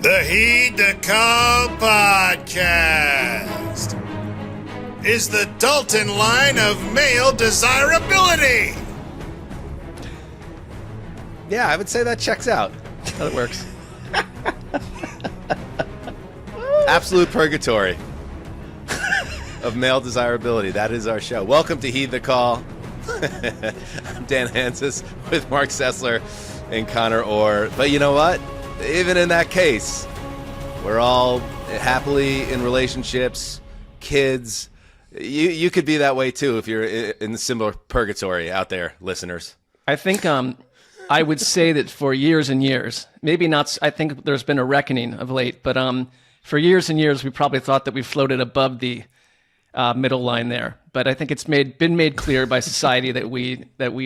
The Heed the Call podcast is the Dalton Line of male desirability. Yeah, I would say that checks out. That works. Absolute purgatory of male desirability. That is our show. Welcome to Heed the Call. I'm Dan Hanzus with Marc Sessler and Conor Orr. But you know what? Even in that case, we're all happily in relationships, kids. You could be that way too if you're in the similar purgatory out there, listeners. I think I would say that for years and years, maybe not. I think there's been a reckoning of late, but for years and years, we probably thought that we floated above the middle line there. But I think it's been made clear by society that we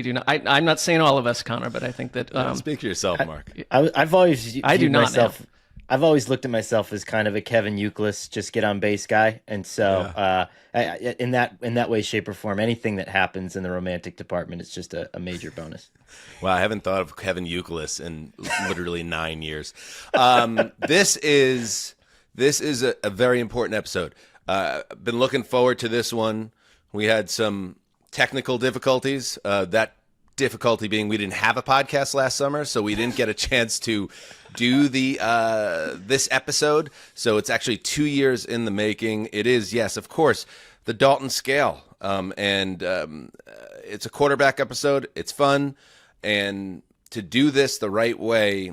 do not. I'm not saying all of us, Conor, but I think that. Speak for yourself, Mark. I've always I do not myself. I've always looked at myself as kind of a Kevin Youkilis, just get on base guy, and so in that way, shape, or form, anything that happens in the romantic department is just a major bonus. Well, I haven't thought of Kevin Youkilis in literally 9 years. This is a very important episode. I've been looking forward to this one. We had some technical difficulties. That difficulty being we didn't have a podcast last summer, so we didn't get a chance to do this episode. So it's actually 2 years in the making. It is, yes, of course, the Dalton Scale. And it's a quarterback episode. It's fun. And to do this the right way,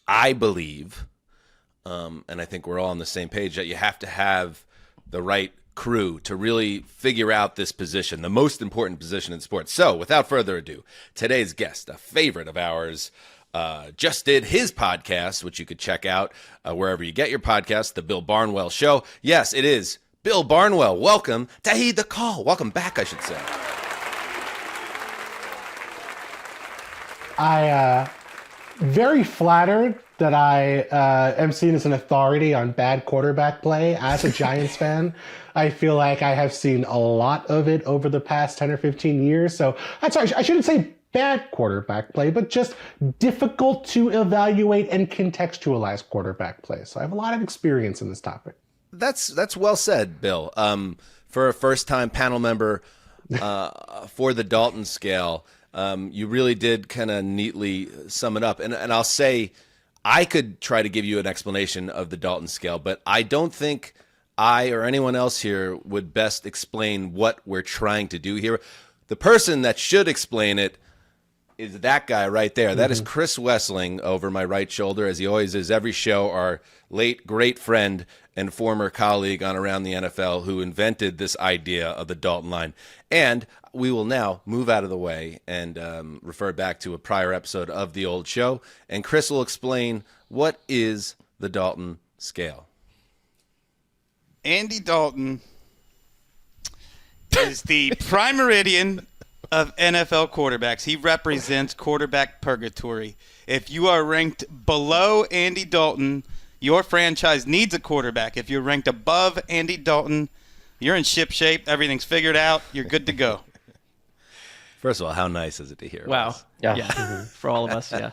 I believe, and I think we're all on the same page, that you have to have the right crew to really figure out this position, the most important position in sports. So without further ado, today's guest, a favorite of ours, just did his podcast, which you could check out wherever you get your podcast, The Bill Barnwell Show. Yes, it is Bill Barnwell. Welcome to Heed the Call. Welcome back, I should say. I very flattered that I am seen as an authority on bad quarterback play. As a Giants fan, I feel like I have seen a lot of it over the past 10 or 15 years. So I'm sorry, I shouldn't say bad quarterback play, but just difficult to evaluate and contextualize quarterback play. So I have a lot of experience in this topic. That's well said, Bill. For a first-time panel member for the Dalton Scale, you really did kind of neatly sum it up. And I'll say I could try to give you an explanation of the Dalton Scale, but I don't think I or anyone else here would best explain what we're trying to do here. The person that should explain it is that guy right there. That is Chris Wessling over my right shoulder, as he always is every show, our late great friend and former colleague on Around the NFL who invented this idea of the Dalton Line. And we will now move out of the way and refer back to a prior episode of the old show. And Chris will explain what is the Dalton Scale. Andy Dalton is the Prime Meridian of NFL quarterbacks. He represents quarterback purgatory. If you are ranked below Andy Dalton, your franchise needs a quarterback. If you're ranked above Andy Dalton, you're in ship shape. Everything's figured out. You're good to go. First of all, how nice is it to hear? Wow. Us? Yeah. For all of us, yeah.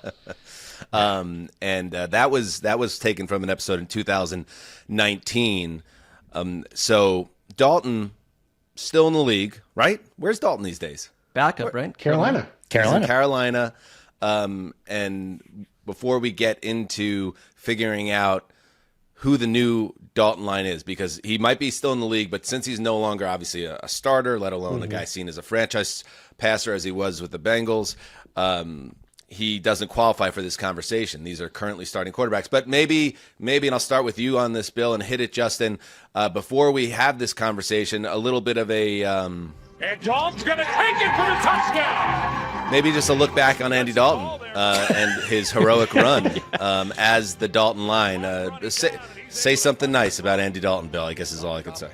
And that was taken from an episode in 2019. So Dalton still in the league, right? Where's Dalton these days? Backup, right? Carolina. He's in Carolina. And before we get into figuring out who the new Dalton Line is, because he might be still in the league, but since he's no longer obviously a starter, let alone a guy seen as a franchise passer as he was with the Bengals, he doesn't qualify for this conversation. These are currently starting quarterbacks. But maybe, and I'll start with you on this, Bill, and hit it, Justin. Before we have this conversation, a little bit of a... and Dalton's going to take it for the touchdown! Maybe just a look back on Andy Dalton and his heroic run as the Dalton Line. Say something nice about Andy Dalton, Bill, I guess is all I could say.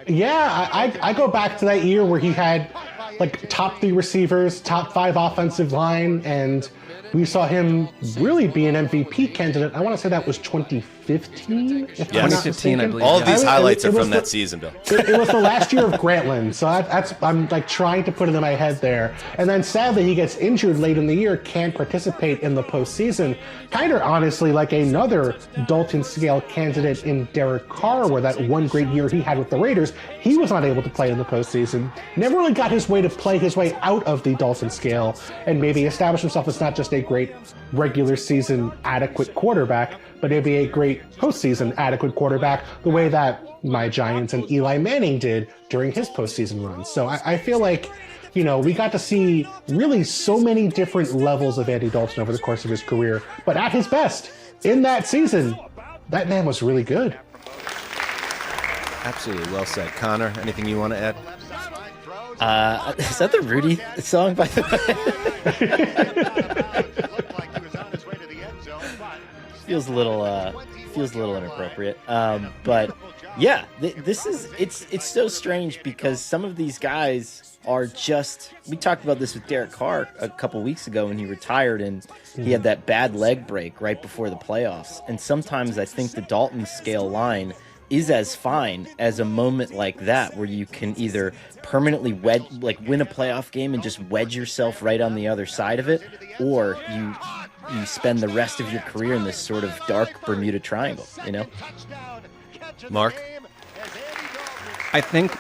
Yeah, I go back to that year where he had like top 3 receivers, top 5 offensive line, and We saw him really be an MVP candidate. I want to say that was 2015, if I'm not 2015, I mistaken. believe. All of these highlights are was from the- that season, Bill. It was the last year of Grantland, so I'm like trying to put it in my head there. And then sadly, he gets injured late in the year, can't participate in the postseason. Kind of honestly like another Dalton Scale candidate in Derek Carr, where that one great year he had with the Raiders, he was not able to play in the postseason. Never really got his way to play his way out of the Dalton Scale and maybe establish himself as not just a great regular season adequate quarterback, but maybe a great postseason adequate quarterback, the way that my Giants and Eli Manning did during his postseason runs. So I feel like, we got to see really so many different levels of Andy Dalton over the course of his career. But at his best, in that season, that man was really good. Absolutely. Well said. Connor, anything you want to add? Is that the Rudy song, by the way? Feels a little inappropriate. But yeah, it's so strange because some of these guys are just. We talked about this with Derek Carr a couple weeks ago when he retired and he had that bad leg break right before the playoffs. And sometimes I think the Dalton Scale line is as fine as a moment like that where you can either permanently win a playoff game and just wedge yourself right on the other side of it, or you spend the rest of your career in this sort of dark Bermuda Triangle, Mark? I think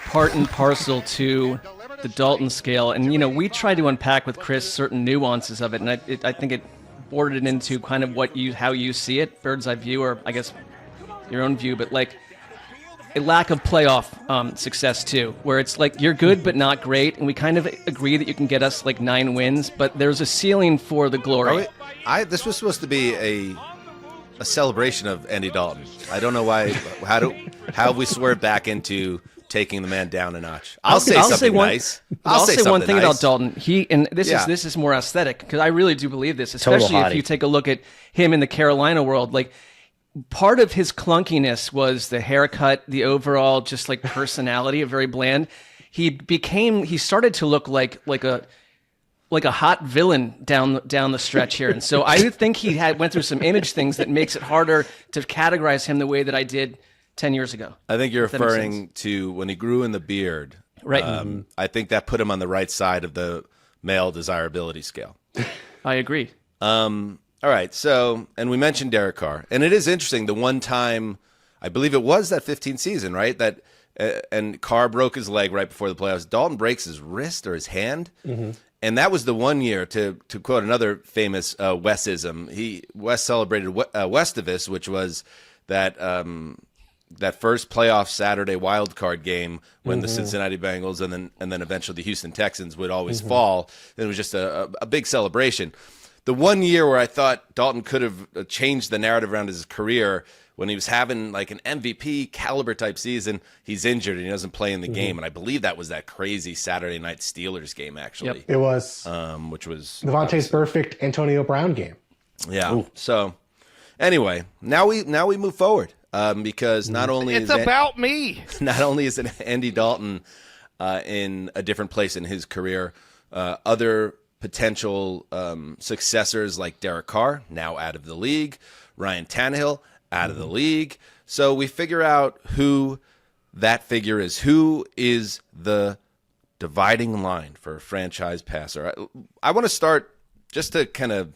part and parcel to the Dalton Scale, and we tried to unpack with Chris certain nuances of it, and I think it bordered it into kind of how you see it, bird's eye view, or I guess your own view, but like a lack of playoff success too, where it's like you're good but not great, and we kind of agree that you can get us like 9 wins, but there's a ceiling for the glory. This was supposed to be a celebration of Andy Dalton. I don't know why. How have we swerved back into taking the man down a notch? I'll say something nice. I'll say one thing nice. about Dalton. This is more aesthetic, because I really do believe this, especially if you take a look at him in the Carolina world. Like, part of his clunkiness was the haircut, the overall just like personality, very bland. He started to look like a hot villain down the stretch here. And so I think he went through some image things that makes it harder to categorize him the way that I did 10 years ago. I think you're referring to when he grew in the beard. Right. I think that put him on the right side of the male desirability scale. I agree. All right, so, and we mentioned Derek Carr, and it is interesting, the one time, I believe it was that 15 season, right, that, and Carr broke his leg right before the playoffs. Dalton breaks his wrist or his hand, and that was the one year, to quote another famous Wesism, Wes celebrated Westivus, which was that first playoff Saturday wild card game when the Cincinnati Bengals and then eventually the Houston Texans would always fall. And it was just a big celebration. The one year where I thought Dalton could have changed the narrative around his career, when he was having like an MVP caliber type season, he's injured and he doesn't play in the game. And I believe that was that crazy Saturday night Steelers game, actually. Yep. It was which was Devontae's perfect Antonio Brown game. Yeah. Ooh. So anyway, now we move forward because not only it's about me. Not only is it Andy Dalton in a different place in his career, other potential successors like Derek Carr, now out of the league, Ryan Tannehill, out of the league. So we figure out who that figure is. Who is the dividing line for a franchise passer? I want to start just to kind of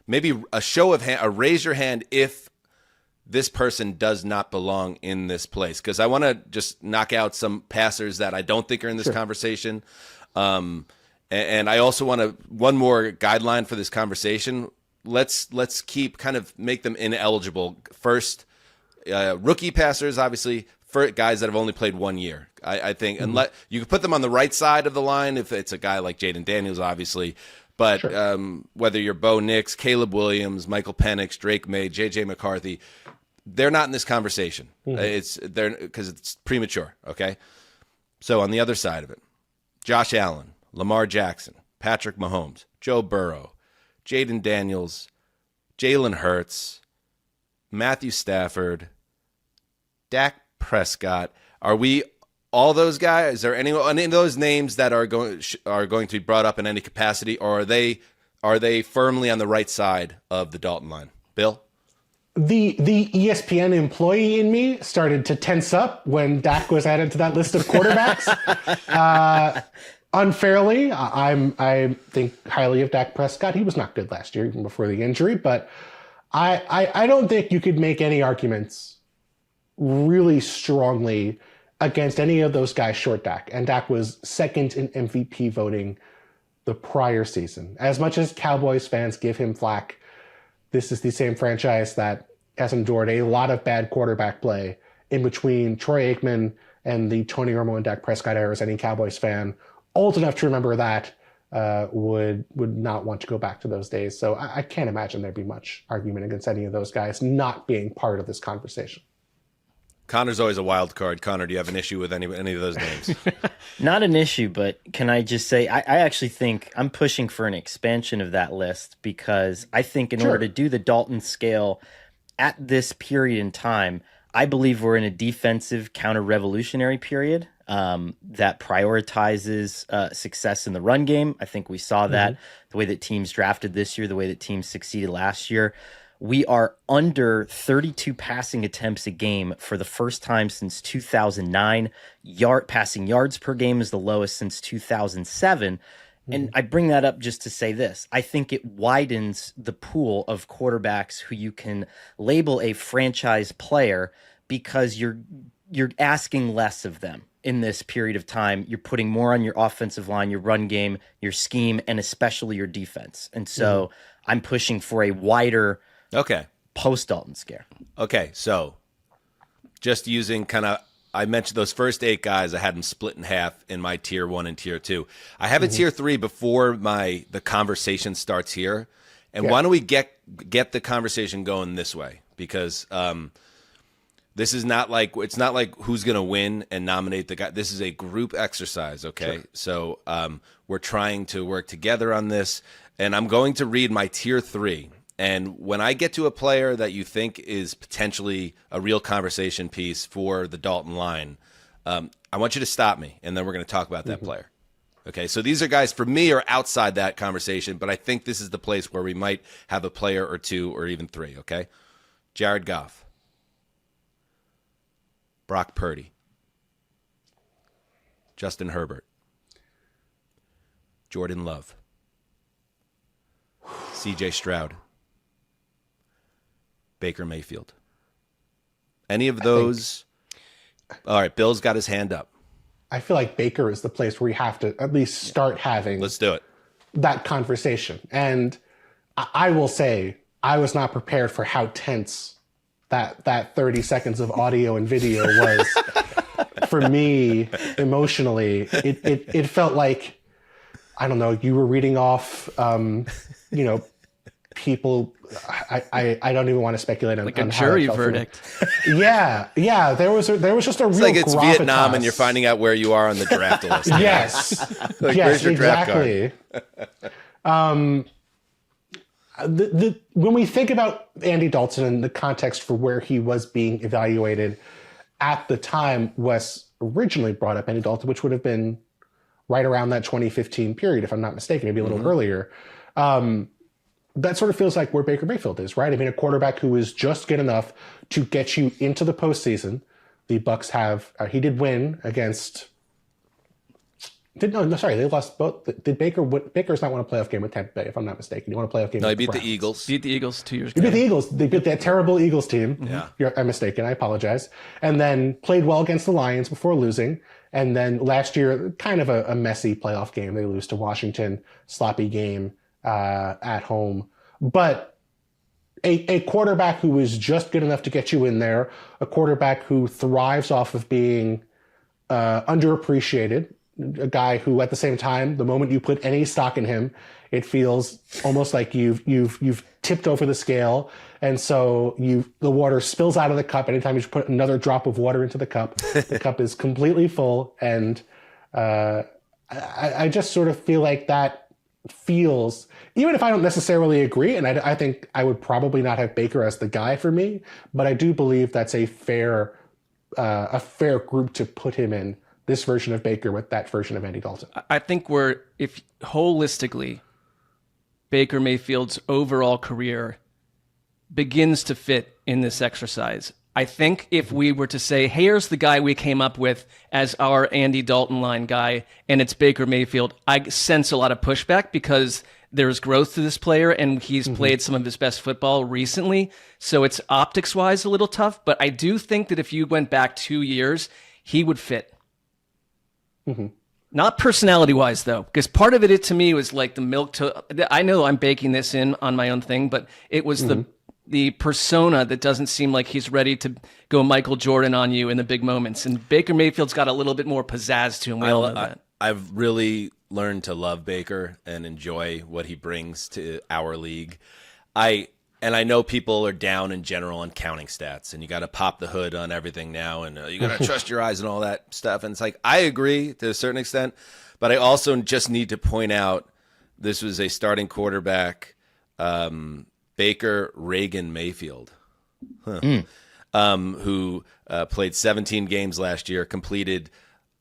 maybe a show of hand, a raise your hand if this person does not belong in this place. Because I want to just knock out some passers that I don't think are in this conversation. And I also want one more guideline for this conversation. Let's keep kind of make them ineligible. First, rookie passers, obviously, for guys that have only played 1 year. I think, and you can put them on the right side of the line if it's a guy like Jaden Daniels, obviously. But whether you're Bo Nix, Caleb Williams, Michael Penix, Drake May, J.J. McCarthy, they're not in this conversation. They're because it's premature. Okay, so on the other side of it, Josh Allen, Lamar Jackson, Patrick Mahomes, Joe Burrow, Jaden Daniels, Jalen Hurts, Matthew Stafford, Dak Prescott. Are we all those guys? Is there any of those names that are going to be brought up in any capacity, or are they firmly on the right side of the Dalton line? Bill? The ESPN employee in me started to tense up when Dak was added to that list of quarterbacks. Unfairly, I think highly of Dak Prescott. He was not good last year, even before the injury, but I don't think you could make any arguments really strongly against any of those guys short Dak. And Dak was second in MVP voting the prior season. As much as Cowboys fans give him flack, this is the same franchise that has endured a lot of bad quarterback play in between Troy Aikman and the Tony Romo and Dak Prescott eras. Any Cowboys fan old enough to remember that would not want to go back to those days. So I can't imagine there'd be much argument against any of those guys not being part of this conversation. Conor's always a wild card. Conor, do you have an issue with any of those names? Not an issue, but can I just say, I actually think I'm pushing for an expansion of that list, because I think in order to do the Dalton scale at this period in time, I believe we're in a defensive counter-revolutionary period that prioritizes success in the run game. I think we saw that the way that teams drafted this year, the way that teams succeeded last year. We are under 32 passing attempts a game for the first time since 2009. Passing yards per game is the lowest since 2007. And I bring that up just to say this. I think it widens the pool of quarterbacks who you can label a franchise player, because you're asking less of them in this period of time. You're putting more on your offensive line, your run game, your scheme, and especially your defense. And so I'm pushing for a wider post-Dalton scare. Okay, so just using I mentioned those first 8 guys. I had them split in half in my tier 1 and tier 2. I have a tier 3 before the conversation starts here. And why don't we get the conversation going this way? Because this is not like, it's not like who's going to win and nominate the guy. This is a group exercise, okay? Sure. So we're trying to work together on this. And I'm going to read my tier 3. And when I get to a player that you think is potentially a real conversation piece for the Dalton line, I want you to stop me, and then we're going to talk about that player. Okay, so these are guys, for me, are outside that conversation, but I think this is the place where we might have a player or 2 or even 3, okay? Jared Goff. Brock Purdy. Justin Herbert. Jordan Love. C.J. Stroud. Baker Mayfield. Any of those? All right, Bill's got his hand up. I feel like Baker is the place where we have to at least start having Let's do it. that conversation. And I will say, I was not prepared for how tense that 30 seconds of audio and video was for me emotionally. It felt like, I don't know, you were reading off, people. I don't even want to speculate on like a on jury how it felt verdict. Yeah. There was just a It's real like it's gravitas. Vietnam and you're finding out where you are on the draft list. Yes. Like, yes, where's your draft exactly. When we think about Andy Dalton and the context for where he was being evaluated at the time, Wes originally brought up Andy Dalton, which would have been right around that 2015 period, if I'm not mistaken, maybe a little earlier. That sort of feels like where Baker Mayfield is, right? I mean, a quarterback who is just good enough to get you into the postseason. The Bucs have, he did win against, they lost both. Did Baker's not won a playoff game with Tampa Bay, if I'm not mistaken. He won a playoff game No, he with beat the Browns. Eagles. Beat the Eagles 2 years He ago. beat the Eagles. They beat that terrible Eagles team. Yeah. I'm mistaken. I apologize. And then played well against the Lions before losing. And then last year, kind of a messy playoff game. They lose to Washington, sloppy game at home. But a quarterback who is just good enough to get you in there, a quarterback who thrives off of being underappreciated, a guy who, at the same time, the moment you put any stock in him, it feels almost like you've tipped over the scale, and so the water spills out of the cup. Anytime you put another drop of water into the cup is completely full. And I just sort of feel like that feels, even if I don't necessarily agree, and I think I would probably not have Baker as the guy for me, but I do believe that's a fair group to put him in, this version of Baker with that version of Andy Dalton. I think if holistically, Baker Mayfield's overall career begins to fit in this exercise. I think if we were to say, hey, here's the guy we came up with as our Andy Dalton line guy, and it's Baker Mayfield, I sense a lot of pushback because there's growth to this player, and he's played some of his best football recently. So it's optics-wise a little tough, but I do think that if you went back 2 years, he would fit. Not personality-wise, though, because part of it to me was like the milk to... I know I'm baking this in on my own thing, but it was the persona that doesn't seem like he's ready to go Michael Jordan on you in the big moments. And Baker Mayfield's got a little bit more pizzazz to him. We all know that. I've really learned to love Baker and enjoy what he brings to our league. I know people are down in general on counting stats, and you got to pop the hood on everything now, and you got to trust your eyes and all that stuff. And it's like, I agree to a certain extent, but I also just need to point out this was a starting quarterback, Baker Reagan Mayfield, who played 17 games last year, completed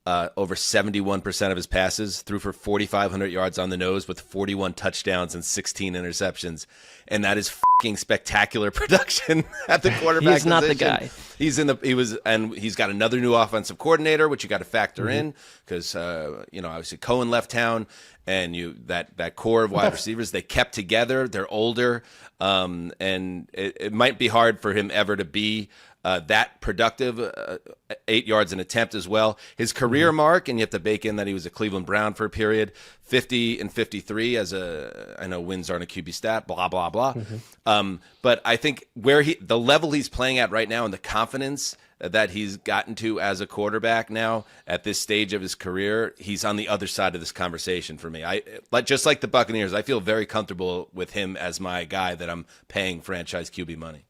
over 71% of his passes, threw for 4,500 yards on the nose with 41 touchdowns and 16 interceptions. And that is fucking spectacular production at the quarterback He's not the position. guy. He's got another new offensive coordinator, which you got to factor in because, obviously Cohen left town, and that core of wide receivers, they kept together. They're older. And it might be hard for him ever to be that productive, 8 yards an attempt as well. His career mark, and you have to bake in that he was a Cleveland Brown for a period, 50 and 53 I know wins aren't a QB stat, blah, blah, blah. But I think the level he's playing at right now and the confidence that he's gotten to as a quarterback now at this stage of his career, he's on the other side of this conversation for me. Just like the Buccaneers, I feel very comfortable with him as my guy that I'm paying franchise QB money.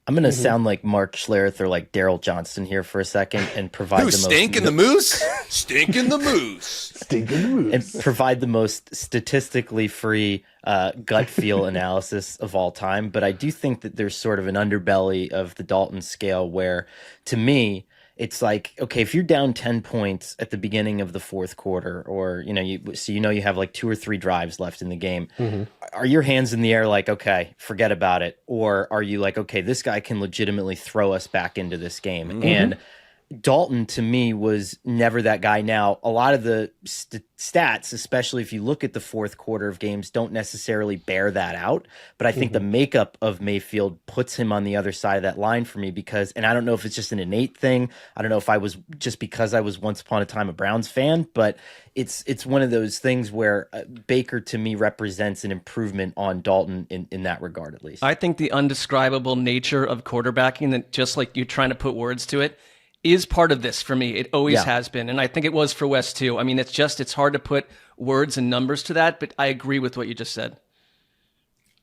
I'm going to sound like Mark Schlereth or like Daryl Johnston here for a second and provide Who, Stinking the Moose? Stinking the Moose. Stinking the moose. And provide the most statistically free gut feel analysis of all time. But I do think that there's sort of an underbelly of the Dalton scale where, to me, it's like, okay, if you're down 10 points at the beginning of the fourth quarter, or, you have like 2 or 3 drives left in the game, are your hands in the air like, okay, forget about it? Or are you like, okay, this guy can legitimately throw us back into this game? And Dalton, to me, was never that guy. Now, a lot of the stats, especially if you look at the fourth quarter of games, don't necessarily bear that out. But I think the makeup of Mayfield puts him on the other side of that line for me because, and I don't know if it's just an innate thing. I don't know if I was just because I was once upon a time a Browns fan, but it's one of those things where Baker, to me, represents an improvement on Dalton in that regard, at least. I think the undescribable nature of quarterbacking, that just like you're trying to put words to it, is part of this for me. It always has been. And I think it was for Wes too. I mean, it's hard to put words and numbers to that, but I agree with what you just said.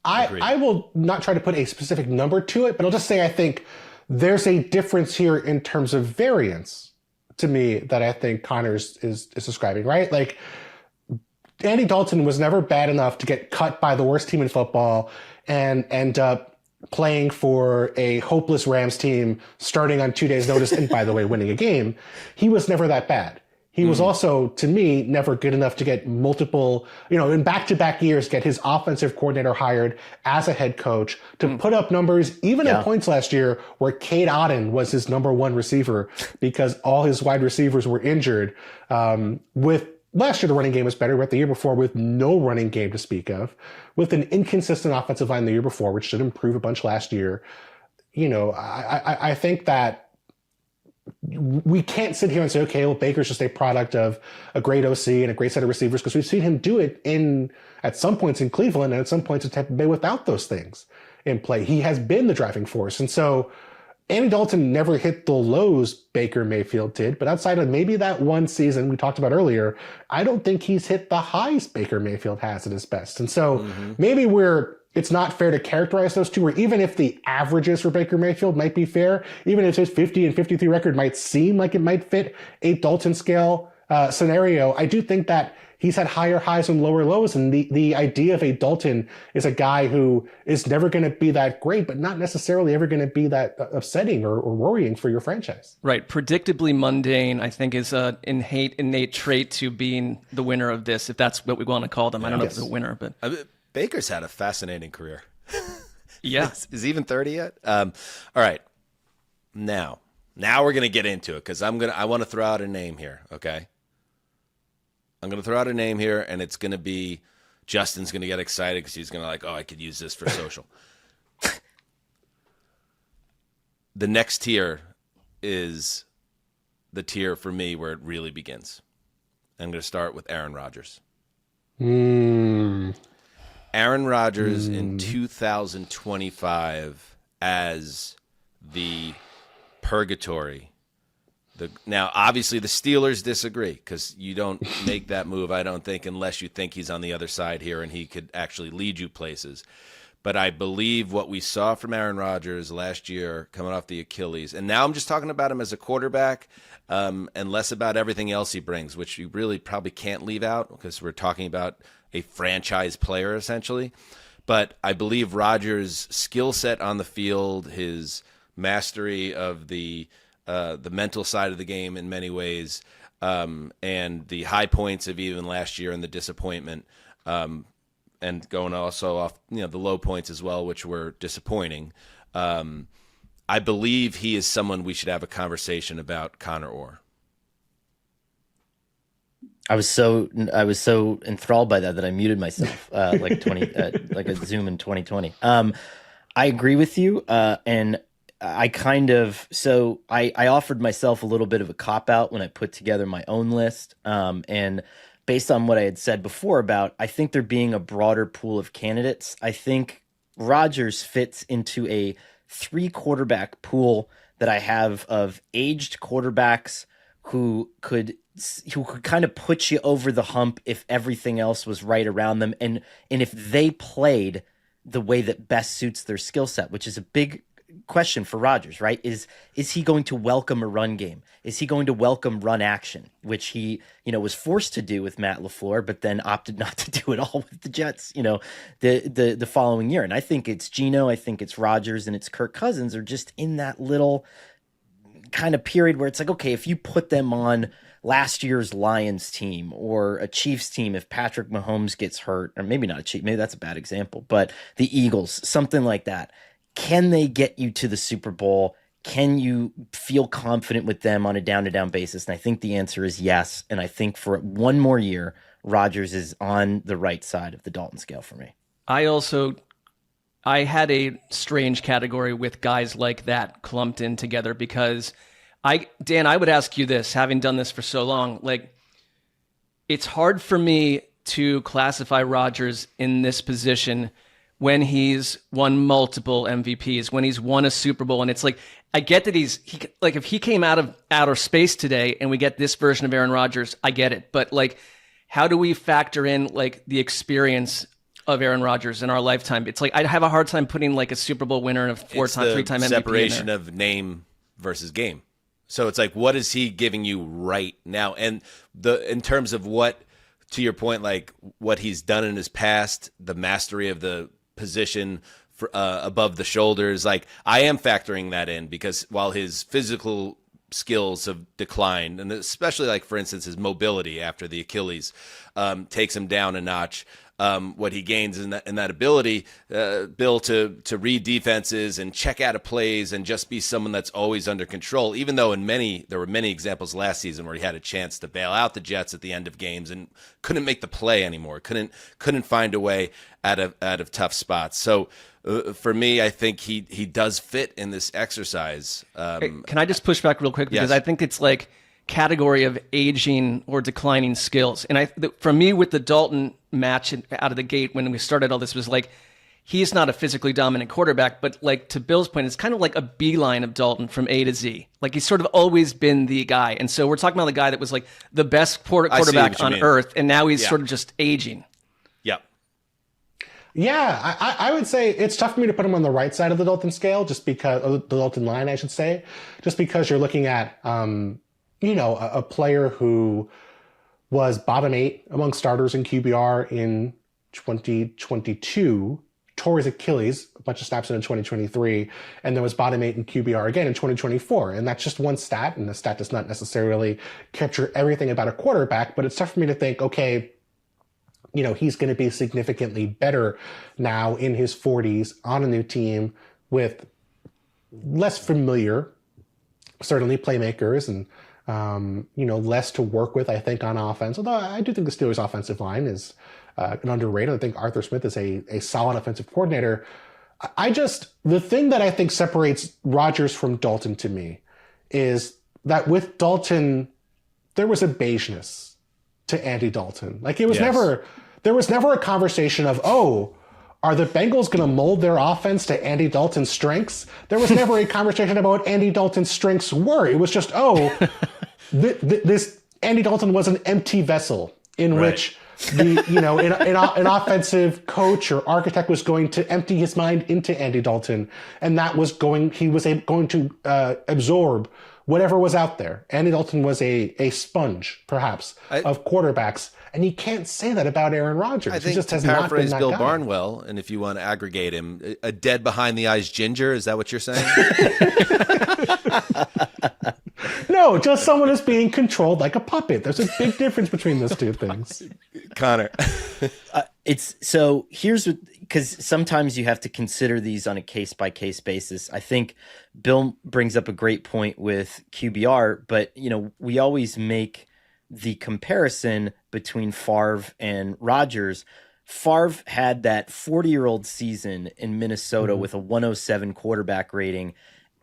I will not try to put a specific number to it, but I'll just say I think there's a difference here in terms of variance to me that I think Conor is describing, right? Like, Andy Dalton was never bad enough to get cut by the worst team in football and end up playing for a hopeless Rams team starting on 2 days' notice and, by the way, winning a game. He was never that bad. He was also, to me, never good enough to get multiple, in back-to-back years, get his offensive coordinator hired as a head coach to put up numbers, even at points last year where Cade Otton was his number one receiver because all his wide receivers were injured. With last year, the running game was better, but the year before, with no running game to speak of, with an inconsistent offensive line the year before, which should improve a bunch last year. I think that we can't sit here and say, okay, well, Baker's just a product of a great OC and a great set of receivers, because we've seen him do it at some points in Cleveland and at some points in Tampa Bay without those things in play. He has been the driving force. And so Andy Dalton never hit the lows Baker Mayfield did, but outside of maybe that one season we talked about earlier, I don't think he's hit the highs Baker Mayfield has at his best. And so maybe it's not fair to characterize those two, or even if the averages for Baker Mayfield might be fair, even if his 50 and 53 record might seem like it might fit a Dalton scale scenario, I do think that he's had higher highs and lower lows, and the idea of a Dalton is a guy who is never going to be that great, but not necessarily ever going to be that upsetting or worrying for your franchise. Right. Predictably mundane, I think, is an innate trait to being the winner of this, if that's what we want to call them. I don't know if it's a winner, but... Baker's had a fascinating career. Yeah. Is he even 30 yet? All right. Now we're going to get into it because I want to throw out a name here, okay? I'm going to throw out a name here, and it's going to be Justin's going to get excited because he's going to like, oh, I could use this for social. The next tier is the tier for me where it really begins. I'm going to start with Aaron Rodgers. Aaron Rodgers in 2025 as the purgatory. Now, obviously, the Steelers disagree because you don't make that move, I don't think, unless you think he's on the other side here and he could actually lead you places. But I believe what we saw from Aaron Rodgers last year coming off the Achilles, and now I'm just talking about him as a quarterback and less about everything else he brings, which you really probably can't leave out because we're talking about a franchise player essentially. But I believe Rodgers' skill set on the field, his mastery of the mental side of the game in many ways, and the high points of even last year and the disappointment, and going also off the low points as well, which were disappointing. I believe he is someone we should have a conversation about. Conor Orr. I was so enthralled by that I muted myself like a Zoom in 2020. I agree with you, and I offered myself a little bit of a cop out when I put together my own list, and based on what I had said before about I think there being a broader pool of candidates, I think Rodgers fits into a 3-quarterback pool that I have of aged quarterbacks who could kind of put you over the hump if everything else was right around them, and if they played the way that best suits their skill set, which is a big question for Rodgers, right? Is he going to welcome a run game? Is he going to welcome run action, which he, was forced to do with Matt LaFleur, but then opted not to do it all with the Jets, the following year. And I think it's Geno, I think it's Rodgers, and it's Kirk Cousins are just in that little kind of period where it's like, okay, if you put them on last year's Lions team or a Chiefs team, if Patrick Mahomes gets hurt, or maybe not a Chief, maybe that's a bad example, but the Eagles, something like that. Can they get you to the Super Bowl? Can you feel confident with them on a down-to-down basis? And I think the answer is yes. And I think for one more year, Rodgers is on the right side of the Dalton scale for me. I had a strange category with guys like that clumped in together because Dan, I would ask you this, having done this for so long, like it's hard for me to classify Rodgers in this position when he's won multiple MVPs, when he's won a Super Bowl. And it's like, I get that if he came out of outer space today and we get this version of Aaron Rodgers, I get it. But like, how do we factor in like the experience of Aaron Rodgers in our lifetime? It's like, I'd have a hard time putting like a Super Bowl winner and a three-time MVP separation of name versus game. So it's like, what is he giving you right now? And in terms of what, to your point, like what he's done in his past, the mastery of the position for, above the shoulders, like I am factoring that in because while his physical skills have declined, and especially like for instance his mobility after the Achilles takes him down a notch, what he gains in that ability, Bill, to read defenses and check out of plays and just be someone that's always under control, even though there were many examples last season where he had a chance to bail out the Jets at the end of games and couldn't make the play anymore, couldn't find a way out of tough spots. So for me, I think he does fit in this exercise. Can I just push back real quick? Because Yes. I think it's like category of aging or declining skills. And for me, with the Dalton match out of the gate when we started all this, was like, he's not a physically dominant quarterback, but like to Bill's point, it's kind of like a beeline of Dalton from A to Z. Like he's sort of always been the guy. And so we're talking about the guy that was like the best quarterback on earth. And now he's sort of just aging. Yep. Yeah, I would say it's tough for me to put him on the right side of the Dalton scale, just because, or the Dalton line, I should say, just because you're looking at, a player who was bottom 8 among starters in QBR in 2022, tore his Achilles, a bunch of snaps in 2023, and then was bottom 8 in QBR again in 2024. And that's just one stat, and the stat does not necessarily capture everything about a quarterback, but it's tough for me to think, okay, he's going to be significantly better now in his 40s on a new team with less familiar, certainly, playmakers and, less to work with, I think, on offense. Although I do think the Steelers' offensive line is an underrated. I think Arthur Smith is a solid offensive coordinator. The thing that I think separates Rodgers from Dalton to me is that with Dalton, there was a beigeness to Andy Dalton. Like there was never a conversation of, are the Bengals going to mold their offense to Andy Dalton's strengths? There was never a conversation about what Andy Dalton's strengths were. It was just, this Andy Dalton was an empty vessel in which an offensive coach or architect was going to empty his mind into Andy Dalton, and he was going to absorb whatever was out there. Andy Dalton was a sponge, perhaps, of quarterbacks, and you can't say that about Aaron Rodgers. I think he just to has not been paraphrase that Bill guy. Barnwell, and if you want to aggregate him, a dead behind the eyes ginger. Is that what you're saying? No, just someone is being controlled like a puppet. There's a big difference between those two things. Conor. Because sometimes you have to consider these on a case-by-case basis. I think Bill brings up a great point with QBR, but we always make the comparison between Favre and Rodgers. Favre had that 40-year-old season in Minnesota with a 107 quarterback rating.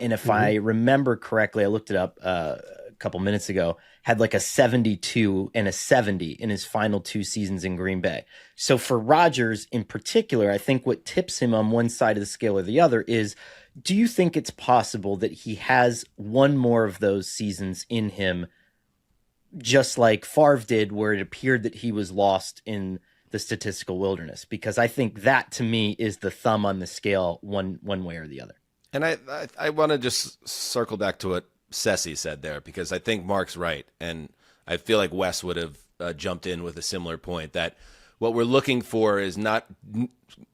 And if I remember correctly, I looked it up a couple minutes ago, had like a 72 and a 70 in his final 2 seasons in Green Bay. So for Rodgers in particular, I think what tips him on one side of the scale or the other is, do you think it's possible that he has one more of those seasons in him, just like Favre did, where it appeared that he was lost in the statistical wilderness? Because I think that, to me, is the thumb on the scale one way or the other. And I want to just circle back to what Sessy said there, because I think Mark's right. And I feel like Wes would have jumped in with a similar point, that what we're looking for is not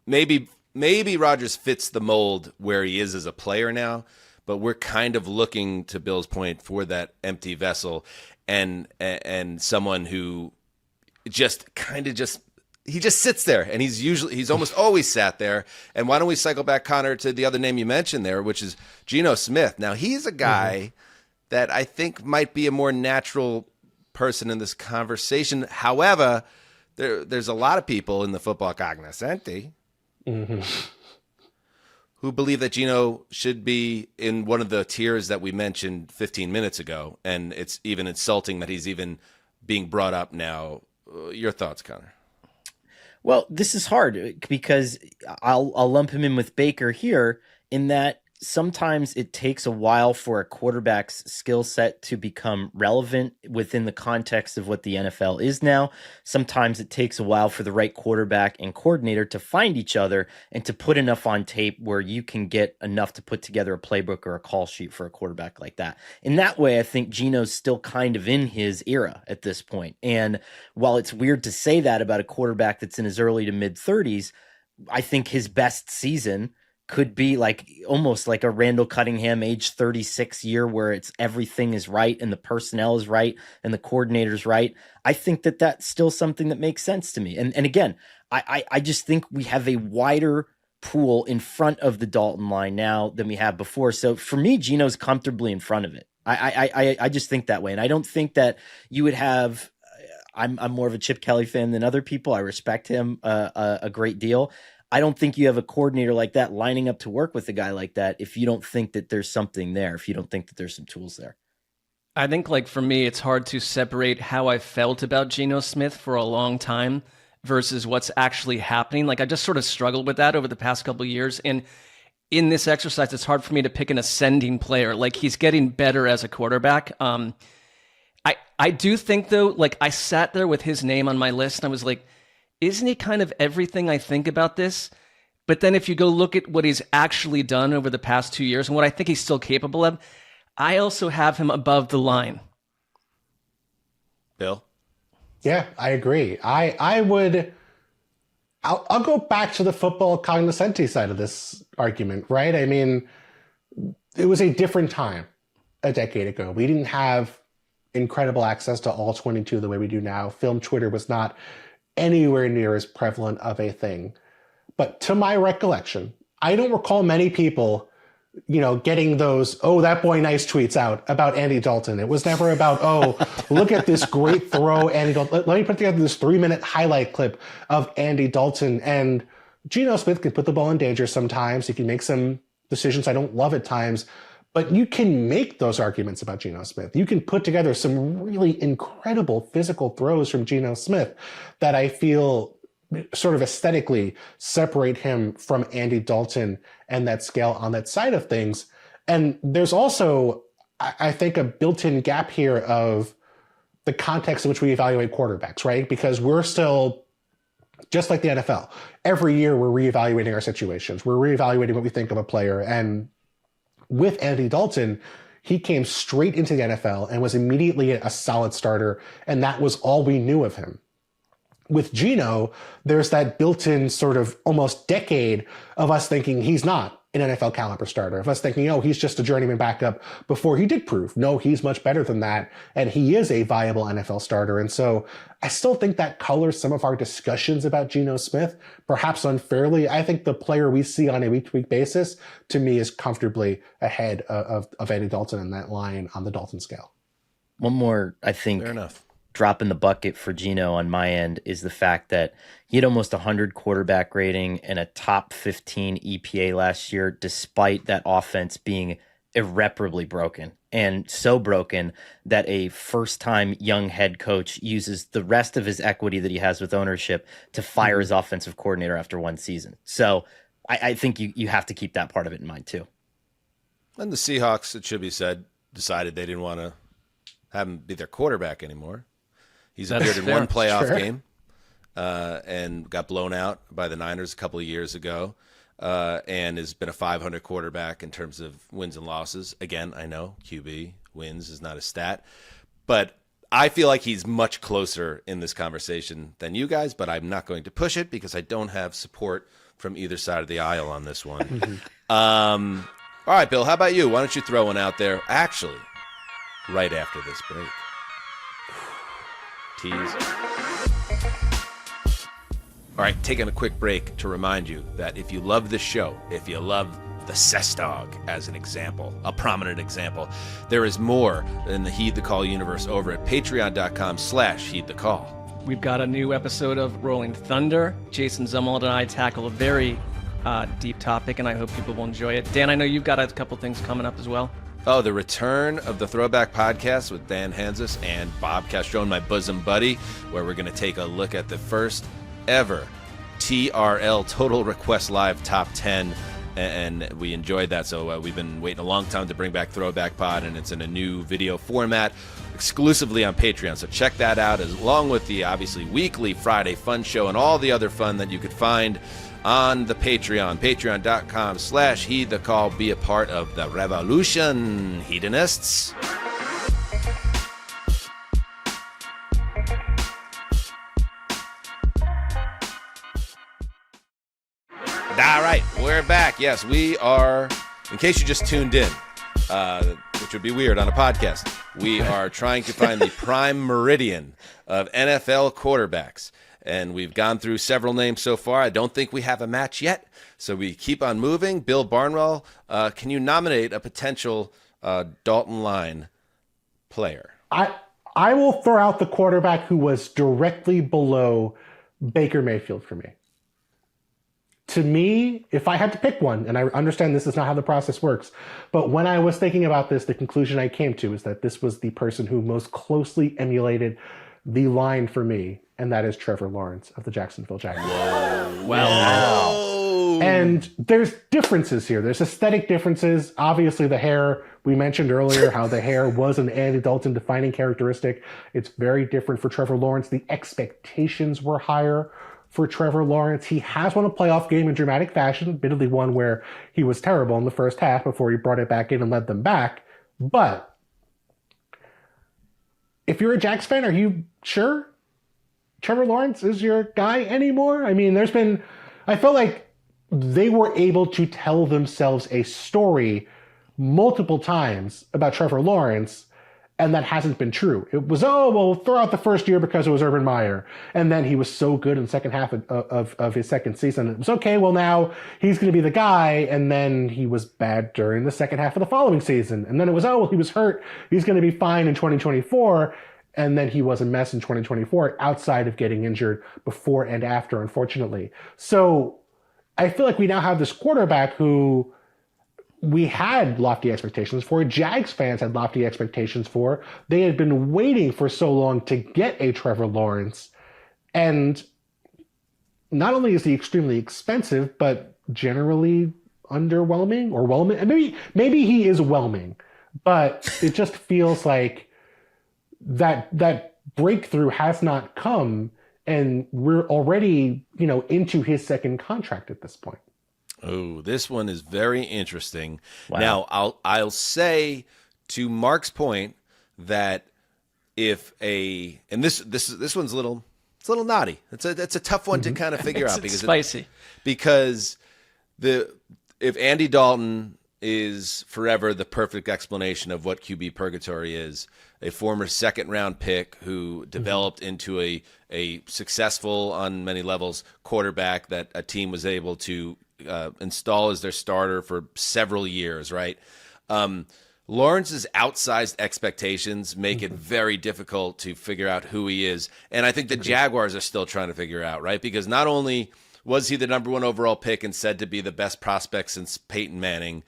maybe Rodgers fits the mold where he is as a player now, but we're kind of looking, to Bill's point, for that empty vessel and someone who he just sits there, and he's almost always sat there. And why don't we cycle back, Conor, to the other name you mentioned there, which is Geno Smith. Now, he's a guy that I think might be a more natural person in this conversation. However, there's a lot of people in the football cognoscenti who believe that Geno should be in one of the tiers that we mentioned 15 minutes ago, and it's even insulting that he's even being brought up now. Your thoughts, Conor? Well, this is hard because I'll lump him in with Baker here, in that sometimes it takes a while for a quarterback's skill set to become relevant within the context of what the NFL is now. Sometimes it takes a while for the right quarterback and coordinator to find each other and to put enough on tape where you can get enough to put together a playbook or a call sheet for a quarterback like that. In that way, I think Geno's still kind of in his era at this point. And while it's weird to say that about a quarterback that's in his early to mid 30s, I think his best season could be almost like a Randall Cunningham age 36 year, where it's everything is right and the personnel is right and the coordinator's right. I think that that's still something that makes sense to me. And again, I just think we have a wider pool in front of the Dalton line now than we have before. So for me, Geno's comfortably in front of it. I just think that way. And I don't think that you would have, I'm more of a Chip Kelly fan than other people. I respect him a great deal. I don't think you have a coordinator like that lining up to work with a guy like that if you don't think that there's something there, if you don't think that there's some tools there. I think, for me, it's hard to separate how I felt about Geno Smith for a long time versus what's actually happening. I just sort of struggled with that over the past couple of years. And in this exercise, it's hard for me to pick an ascending player. He's getting better as a quarterback. I do think, though, I sat there with his name on my list, and I was like, isn't he kind of everything I think about this? But then if you go look at what he's actually done over the past 2 years and what I think he's still capable of, I also have him above the line. Bill? Yeah, I agree. I'll go back to the football cognoscenti side of this argument, right? I mean, it was a different time a decade ago. We didn't have incredible access to all 22 the way we do now. Film Twitter was not anywhere near as prevalent of a thing. But to my recollection, I don't recall many people, getting those, "Oh, that boy nice" tweets out about Andy Dalton. It was never about, "Oh, look at this great throw, Andy Dalton. Let me put together this 3-minute highlight clip of Andy Dalton." And Geno Smith can put the ball in danger sometimes. He can make some decisions I don't love at times. But you can make those arguments about Geno Smith. You can put together some really incredible physical throws from Geno Smith that I feel sort of aesthetically separate him from Andy Dalton and that scale on that side of things. And there's also, I think, a built-in gap here of the context in which we evaluate quarterbacks, right? Because we're still, just like the NFL, every year we're reevaluating our situations. We're reevaluating what we think of a player. And with Andy Dalton, he came straight into the NFL and was immediately a solid starter, and that was all we knew of him. With Geno, there's that built-in sort of almost decade of us thinking he's not an NFL caliber starter, of us thinking, oh, he's just a journeyman backup, before he did prove, no, he's much better than that, and he is a viable NFL starter. And so I still think that colors some of our discussions about Geno Smith, perhaps unfairly. I think the player we see on a week-to-week basis, to me, is comfortably ahead of Andy Dalton in that line on the Dalton scale. One more, I think, Fair enough. Drop in the bucket for Geno on my end is the fact that he had almost 100 quarterback rating and a top 15 EPA last year, despite that offense being irreparably broken, and so broken that a first-time young head coach uses the rest of his equity that he has with ownership to fire his offensive coordinator after one season. So I think you have to keep that part of it in mind too. And the Seahawks, it should be said, decided they didn't want to have him be their quarterback anymore. He's appeared in one playoff game and got blown out by the Niners a couple of years ago, and has been a 500 quarterback in terms of wins and losses. Again, I know QB wins is not a stat, but I feel like he's much closer in this conversation than you guys, but I'm not going to push it because I don't have support from either side of the aisle on this one. All right, Bill, how about you? Why don't you throw one out there? Actually, right after this break. Tease. All right, taking a quick break to remind you that if you love this show, if you love the Cess Dog as an example, a prominent example, there is more in the Heed the Call universe over at patreon.com/Heed the Call. We've got a new episode of Rolling Thunder. Jason Zumwalt and I tackle a very deep topic, and I hope people will enjoy it. Dan, I know you've got a couple things coming up as well. Oh, the return of the Throwback Podcast with Dan Hanzus and Bob Castrone, my bosom buddy, where we're going to take a look at the first ever TRL Total Request Live Top 10, and we enjoyed that. So we've been waiting a long time to bring back Throwback Pod, and it's in a new video format exclusively on Patreon. So check that out, along with the obviously weekly Friday Fun Show and all the other fun that you could find on the Patreon, patreon.com/Heed the Call. Be a part of the revolution, hedonists. All right, we're back. Yes, we are, in case you just tuned in, which would be weird on a podcast, we are trying to find the Prime Meridian of NFL quarterbacks. And we've gone through several names so far. I don't think we have a match yet, so we keep on moving. Bill Barnwell, can you nominate a potential Dalton Line player? I will throw out the quarterback who was directly below Baker Mayfield for me. To me, if I had to pick one, and I understand this is not how the process works, but when I was thinking about this, the conclusion I came to is that this was the person who most closely emulated the line for me, and that is Trevor Lawrence of the Jacksonville Jaguars. Wow. And there's differences here. There's aesthetic differences. Obviously, the hair, we mentioned earlier how the hair was an Andy Dalton defining characteristic. It's very different for Trevor Lawrence. The expectations were higher for Trevor Lawrence. He has won a playoff game in dramatic fashion, admittedly one where he was terrible in the first half before he brought it back in and led them back. But if you're a Jags fan, are you sure Trevor Lawrence is your guy anymore? I mean, I felt like they were able to tell themselves a story multiple times about Trevor Lawrence, And that hasn't been true. It was, we'll throw out the first year because it was Urban Meyer. And then he was so good in the second half of his second season. It was okay, well, now he's going to be the guy. And then he was bad during the second half of the following season. And then it was, he was hurt. He's going to be fine in 2024. And then he was a mess in 2024 outside of getting injured before and after, unfortunately. So I feel like we now have this quarterback who we had lofty expectations for. Jags fans had lofty expectations for. They had been waiting for so long to get a Trevor Lawrence. And not only is he extremely expensive, but generally underwhelming or whelming. And maybe he is whelming, but it just feels like that breakthrough has not come, and we're already, into his second contract at this point. Oh, this one is very interesting. Wow. Now, I'll say to Mark's point that if and this one's a little naughty. It's a tough one to kind of figure out It's spicy. Because if Andy Dalton is forever the perfect explanation of what QB purgatory is, a former second round pick who developed into a successful on many levels quarterback that a team was able to install as their starter for several years, right? Lawrence's outsized expectations make it very difficult to figure out who he is. And I think the Jaguars are still trying to figure out, right? Because not only was he the number 1 overall pick and said to be the best prospect since Peyton Manning,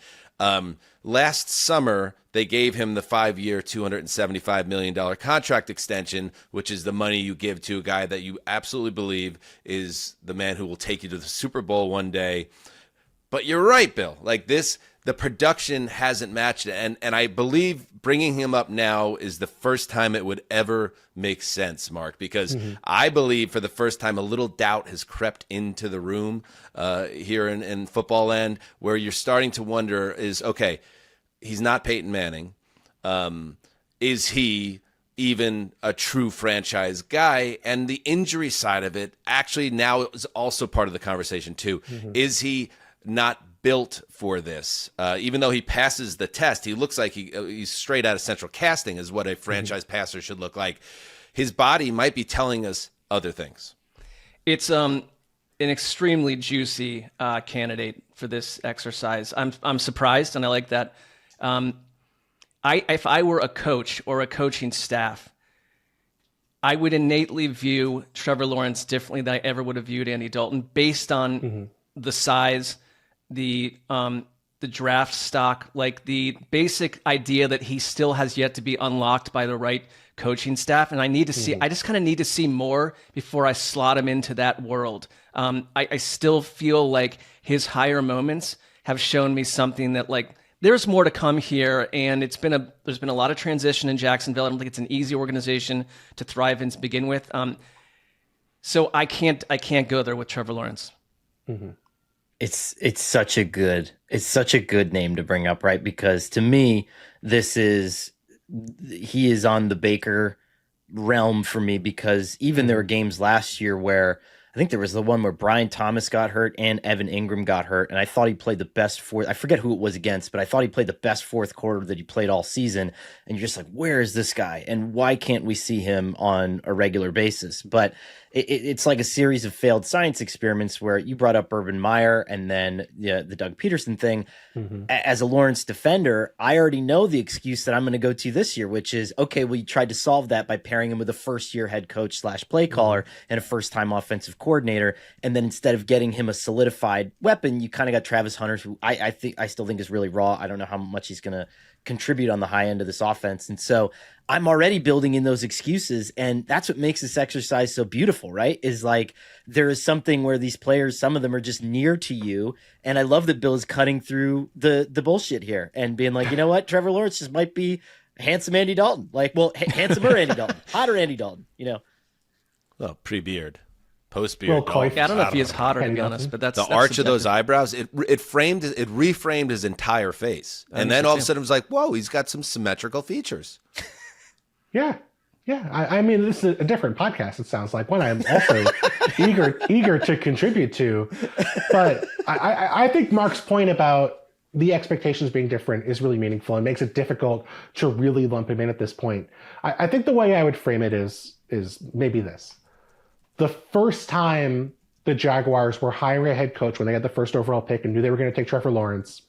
last summer they gave him the 5-year, $275 million contract extension, which is the money you give to a guy that you absolutely believe is the man who will take you to the Super Bowl one day. But you're right, Bill. Like this, the production hasn't matched it. And I believe bringing him up now is the first time it would ever make sense, Mark, because I believe for the first time a little doubt has crept into the room here in football land, where you're starting to wonder is, okay, he's not Peyton Manning. Is he even a true franchise guy? And the injury side of it actually now is also part of the conversation too. Is he not built for this? Even though he passes the test, he looks like he's straight out of central casting is what a franchise passer should look like. His body might be telling us other things. It's an extremely juicy candidate for this exercise. I'm surprised, and I like that. If I were a coach or a coaching staff, I would innately view Trevor Lawrence differently than I ever would have viewed Andy Dalton, based on the size, the draft stock, like the basic idea that he still has yet to be unlocked by the right coaching staff. And I need to see, I just kind of need to see more before I slot him into that world. I still feel like his higher moments have shown me something that, like, there's more to come here, and there's been a lot of transition in Jacksonville. I don't think it's an easy organization to thrive in to begin with. So I can't go there with Trevor Lawrence. It's such a good name to bring up, right? Because to me, he is on the Baker realm for me, because even there were games last year where I think there was the one where Brian Thomas got hurt and Evan Ingram got hurt, and I thought he played the best fourth. I forget who it was against, but I thought he played the best fourth quarter that he played all season. And you're just like, where is this guy? And why can't we see him on a regular basis? But it's like a series of failed science experiments where you brought up Urban Meyer and then the Doug Peterson thing. As a Lawrence defender, I already know the excuse that I'm going to go to this year, which is, okay, well, you tried to solve that by pairing him with a first-year head coach / play caller and a first-time offensive coordinator. And then instead of getting him a solidified weapon, you kind of got Travis Hunter, who I still think is really raw. I don't know how much he's going to contribute on the high end of this offense. And so I'm already building in those excuses. And that's what makes this exercise so beautiful, right? Is like, there is something where these players, some of them are just near to you. And I love that Bill is cutting through the bullshit here and being like, you know what? Trevor Lawrence just might be handsome Andy Dalton. Like, well, handsomer Andy Dalton, hotter Andy Dalton, Well, pre-beard. Post-beard. I don't know if he is hotter, to be honest, but that's the arch of those eyebrows. It reframed his entire face, and then all of a sudden it was like, whoa, he's got some symmetrical features. Yeah. I mean, this is a different podcast. It sounds like one I'm also eager to contribute to. But I think Mark's point about the expectations being different is really meaningful and makes it difficult to really lump him in at this point. I think the way I would frame it is maybe this. The first time the Jaguars were hiring a head coach when they had the first overall pick and knew they were going to take Trevor Lawrence,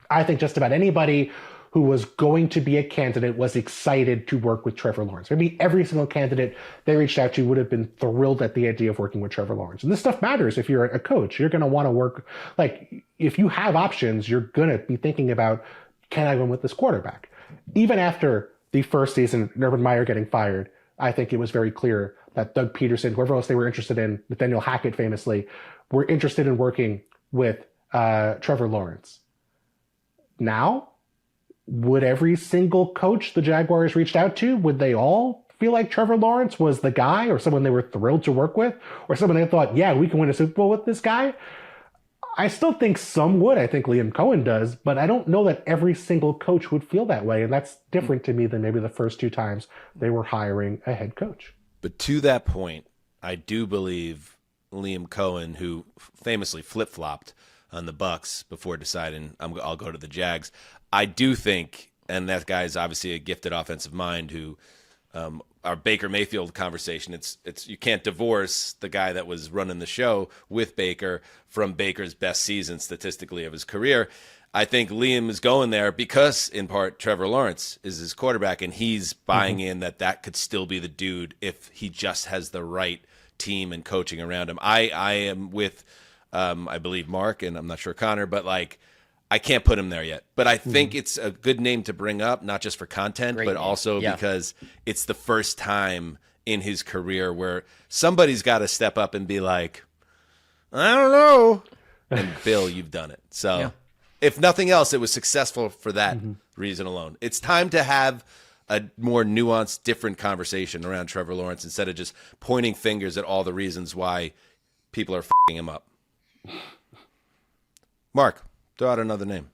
I think just about anybody who was going to be a candidate was excited to work with Trevor Lawrence. Maybe every single candidate they reached out to would have been thrilled at the idea of working with Trevor Lawrence. And this stuff matters if you're a coach. You're going to want to work, like, if you have options, you're going to be thinking about, can I win with this quarterback? Even after the first season, Urban Meyer getting fired, I think it was very clear that Doug Peterson, whoever else they were interested in, Nathaniel Hackett famously, were interested in working with Trevor Lawrence. Now, would every single coach the Jaguars reached out to, would they all feel like Trevor Lawrence was the guy, or someone they were thrilled to work with, or someone they thought, yeah, we can win a Super Bowl with this guy? I still think some would. I think Liam Cohen does, but I don't know that every single coach would feel that way, and that's different to me than maybe the first two times they were hiring a head coach. But to that point, I do believe Liam Cohen, who famously flip-flopped on the Bucks before deciding I'll go to the Jags, I do think, and that guy's obviously a gifted offensive mind who our Baker Mayfield conversation, it's you can't divorce the guy that was running the show with Baker from Baker's best season statistically of his career. I think Liam is going there because, in part, Trevor Lawrence is his quarterback, and he's buying in that could still be the dude if he just has the right team and coaching around him. I am with, I believe, Mark, and I'm not sure Conor, but like, I can't put him there yet. But I think it's a good name to bring up, not just for content, Great but name. also because it's the first time in his career where somebody's got to step up and be like, I don't know. And Bill, you've done it. So if nothing else, it was successful for that reason alone. It's time to have a more nuanced, different conversation around Trevor Lawrence instead of just pointing fingers at all the reasons why people are f***ing him up. Mark, throw out another name.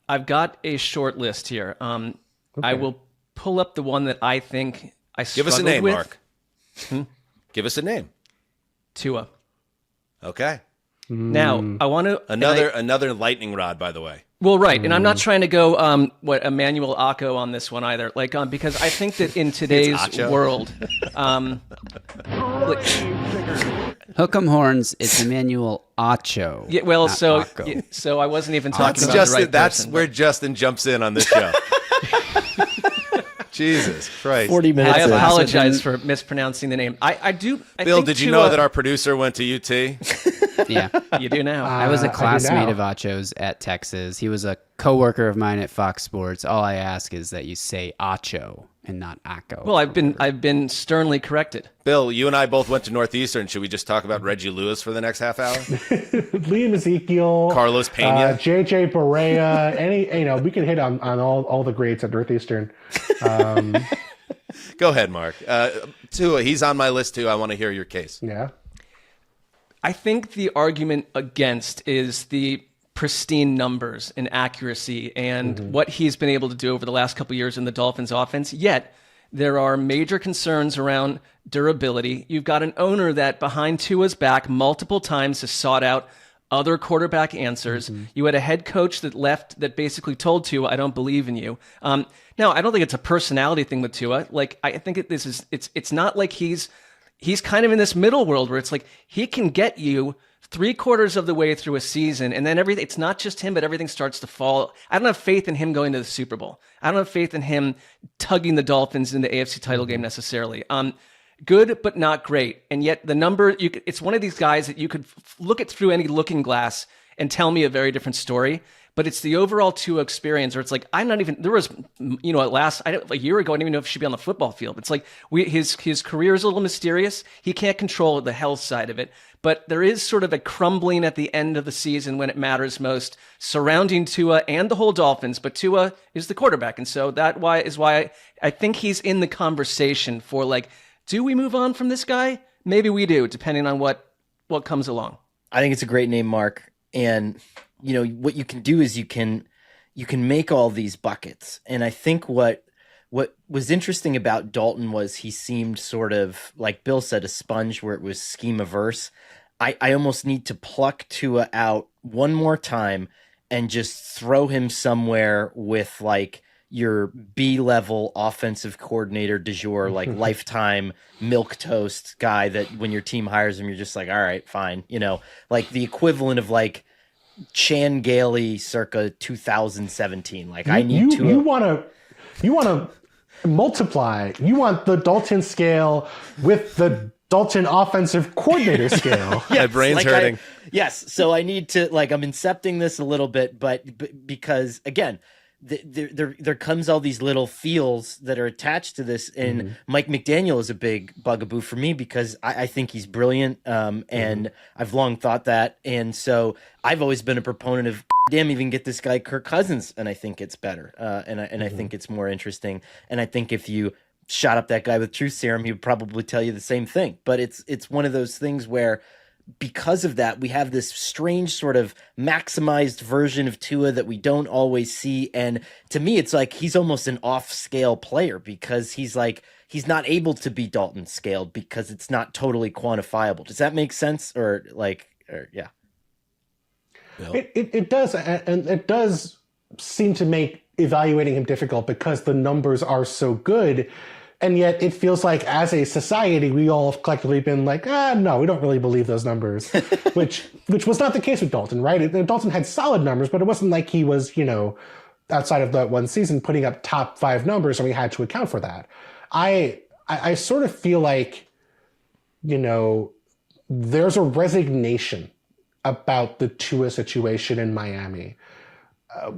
I've got a short list here. I will pull up the one that I think I Give struggled us a name, with. Mark. Give us a name. Tua. Okay. Now, I want to... Another lightning rod, by the way. Well, right, and I'm not trying to go Emmanuel Akko on this one either, because I think that in today's world, Hook 'em horns. It's Emmanuel Acho. Yeah, well, so Akko. so I wasn't even talking about Justin, the right that's person. where Justin jumps in on this show. Jesus Christ. 40 minutes I in. apologize for mispronouncing the name. I Bill, think did you Tua- know that our producer went to UT? Yeah. You do now. I was a I do classmate now. of Acho's at Texas. He was a coworker of mine at Fox Sports. All I ask is that you say Acho and not Akko. Well, I've been sternly corrected. Bill, you and I both went to Northeastern. Should we just talk about Reggie Lewis for the next half hour? Liam Ezekiel, Carlos Pena? JJ Barea, we can hit on all the greats at Northeastern. Go ahead, Mark. Tua, he's on my list too. I want to hear your case. Yeah. I think the argument against is the pristine numbers and accuracy and what he's been able to do over the last couple of years in the Dolphins offense. Yet there are major concerns around durability. You've got an owner that behind Tua's back multiple times has sought out other quarterback answers. You had a head coach that left that basically told Tua, I don't believe in you. Now, I don't think it's a personality thing with Tua. Like, I think it's not like he's kind of in this middle world where it's like he can get you 3/4 of the way through a season, and then it's not just him, but everything starts to fall. I don't have faith in him going to the Super Bowl. I don't have faith in him tugging the Dolphins in the AFC title game necessarily. Good, but not great. And yet the number, it's one of these guys that you could look at through any looking glass and tell me a very different story. But it's the overall Tua experience where it's like, I'm not even, there was, a year ago, I didn't even know if he should be on the football field. It's like his career is a little mysterious. He can't control the health side of it. But there is sort of a crumbling at the end of the season when it matters most surrounding Tua and the whole Dolphins. But Tua is the quarterback. And so is why I think he's in the conversation for like, do we move on from this guy? Maybe we do, depending on what comes along. I think it's a great name, Mark. And what you can do is you can make all these buckets. And I think what was interesting about Dalton was he seemed sort of, like Bill said, a sponge where it was scheme averse. I almost need to pluck Tua out one more time and just throw him somewhere with like your B-level offensive coordinator du jour, like lifetime milquetoast guy that when your team hires him, you're just like, all right, fine. You know, like the equivalent of like Chan Gailey circa 2017. Like I need to. You want to multiply. You want the Dalton scale with the Dalton offensive coordinator scale. My brain's hurting. Yes. So I need to, like, I'm incepting this a little bit, but because again, there comes all these little feels that are attached to this, and Mike McDaniel is a big bugaboo for me because I think he's brilliant, and I've long thought that, and so I've always been a proponent of damn, even get this guy Kirk Cousins, and I think it's better, and I think it's more interesting, and I think if you shot up that guy with truth serum, he would probably tell you the same thing. But it's one of those things where, because of that, we have this strange sort of maximized version of Tua that we don't always see. And to me, it's like he's almost an off-scale player because he's not able to be Dalton scaled because it's not totally quantifiable. Does that make sense? Yeah. It does, and it does seem to make evaluating him difficult because the numbers are so good. And yet it feels like as a society, we all have collectively been like, no, we don't really believe those numbers, which was not the case with Dalton, right? Dalton had solid numbers, but it wasn't like he was, outside of that one season putting up top 5 numbers, and we had to account for that. I sort of feel like, there's a resignation about the Tua situation in Miami.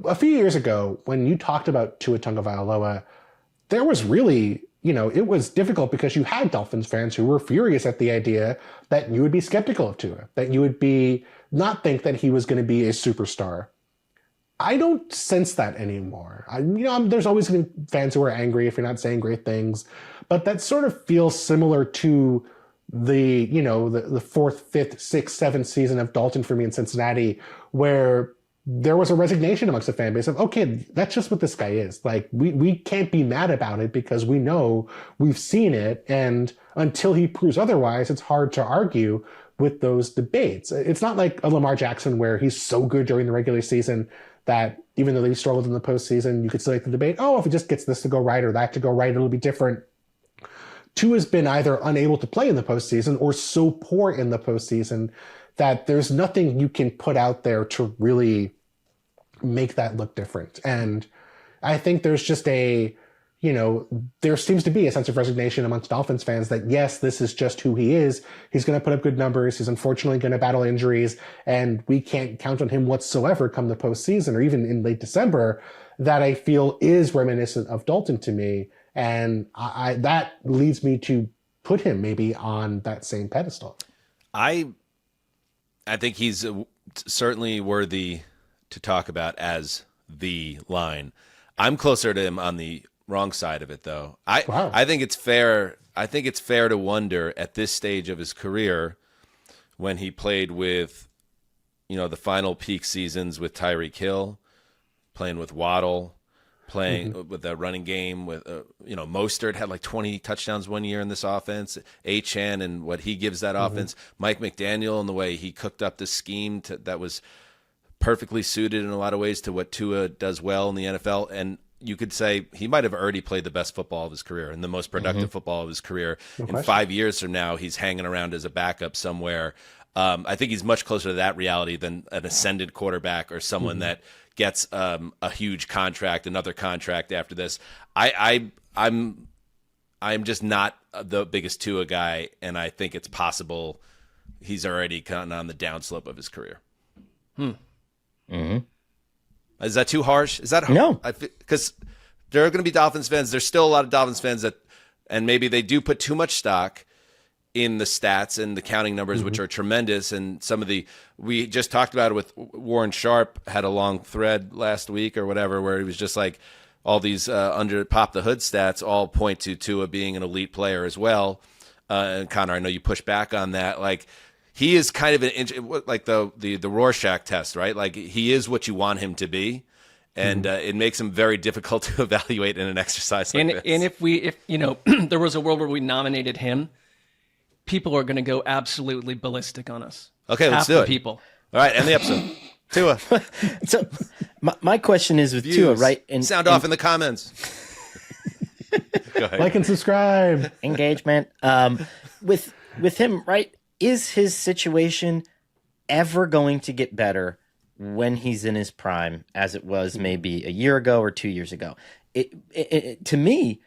A few years ago, when you talked about Tua Tagovailoa, there was really, it was difficult because you had Dolphins fans who were furious at the idea that you would be skeptical of Tua, that you would not think that he was going to be a superstar. I don't sense that anymore. There's always going to be fans who are angry if you're not saying great things, but that sort of feels similar to the 4th, 5th, 6th, 7th season of Dalton for me in Cincinnati, where there was a resignation amongst the fan base of, okay, that's just what this guy is. Like, we can't be mad about it because we know we've seen it. And until he proves otherwise, it's hard to argue with those debates. It's not like a Lamar Jackson where he's so good during the regular season that even though they struggled in the postseason, you could still like the debate, if he just gets this to go right or that to go right, it'll be different. Tua's been either unable to play in the postseason or so poor in the postseason that there's nothing you can put out there to really make that look different. And I think there's just there seems to be a sense of resignation amongst Dolphins fans that, yes, this is just who he is. He's going to put up good numbers. He's unfortunately going to battle injuries, and we can't count on him whatsoever come the postseason or even in late December. That I feel is reminiscent of Dalton to me. And that leads me to put him maybe on that same pedestal. I think he's certainly worthy to talk about as the line. I'm closer to him on the wrong side of it, though. I think it's fair. I think it's fair to wonder at this stage of his career, when he played with, the final peak seasons with Tyreek Hill, playing with Waddle, playing with the running game with, Mostert had like 20 touchdowns one year in this offense. Achane and what he gives that offense. Mike McDaniel and the way he cooked up this scheme that was perfectly suited in a lot of ways to what Tua does well in the NFL. And you could say he might have already played the best football of his career and the most productive football of his career. In 5 years from now, he's hanging around as a backup somewhere. I think he's much closer to that reality than an ascended quarterback or someone that gets a huge contract, another contract after this. I'm just not the biggest Tua guy, and I think it's possible he's already kind of on the downslope of his career. Is that too harsh? Is that no? Because there are going to be Dolphins fans. There's still a lot of Dolphins fans and maybe they do put too much stock in the stats and the counting numbers, which are tremendous. And we just talked about it with Warren Sharp, had a long thread last week or whatever, where he was just like, all these under pop the hood stats all point to Tua being an elite player as well. And Conor, I know you push back on that. Like, he is kind of like the Rorschach test, right? Like, he is what you want him to be. And it makes him very difficult to evaluate in an exercise like this. And if there was a world where we nominated him, people are going to go absolutely ballistic on us. Okay, let's do it. People. All right, end the episode. Tua. So my question is with Tua, right? Sound off in the comments. Go ahead. Like and subscribe. Engagement. With him, right? Is his situation ever going to get better when he's in his prime, as it was maybe a year ago or 2 years ago? To me,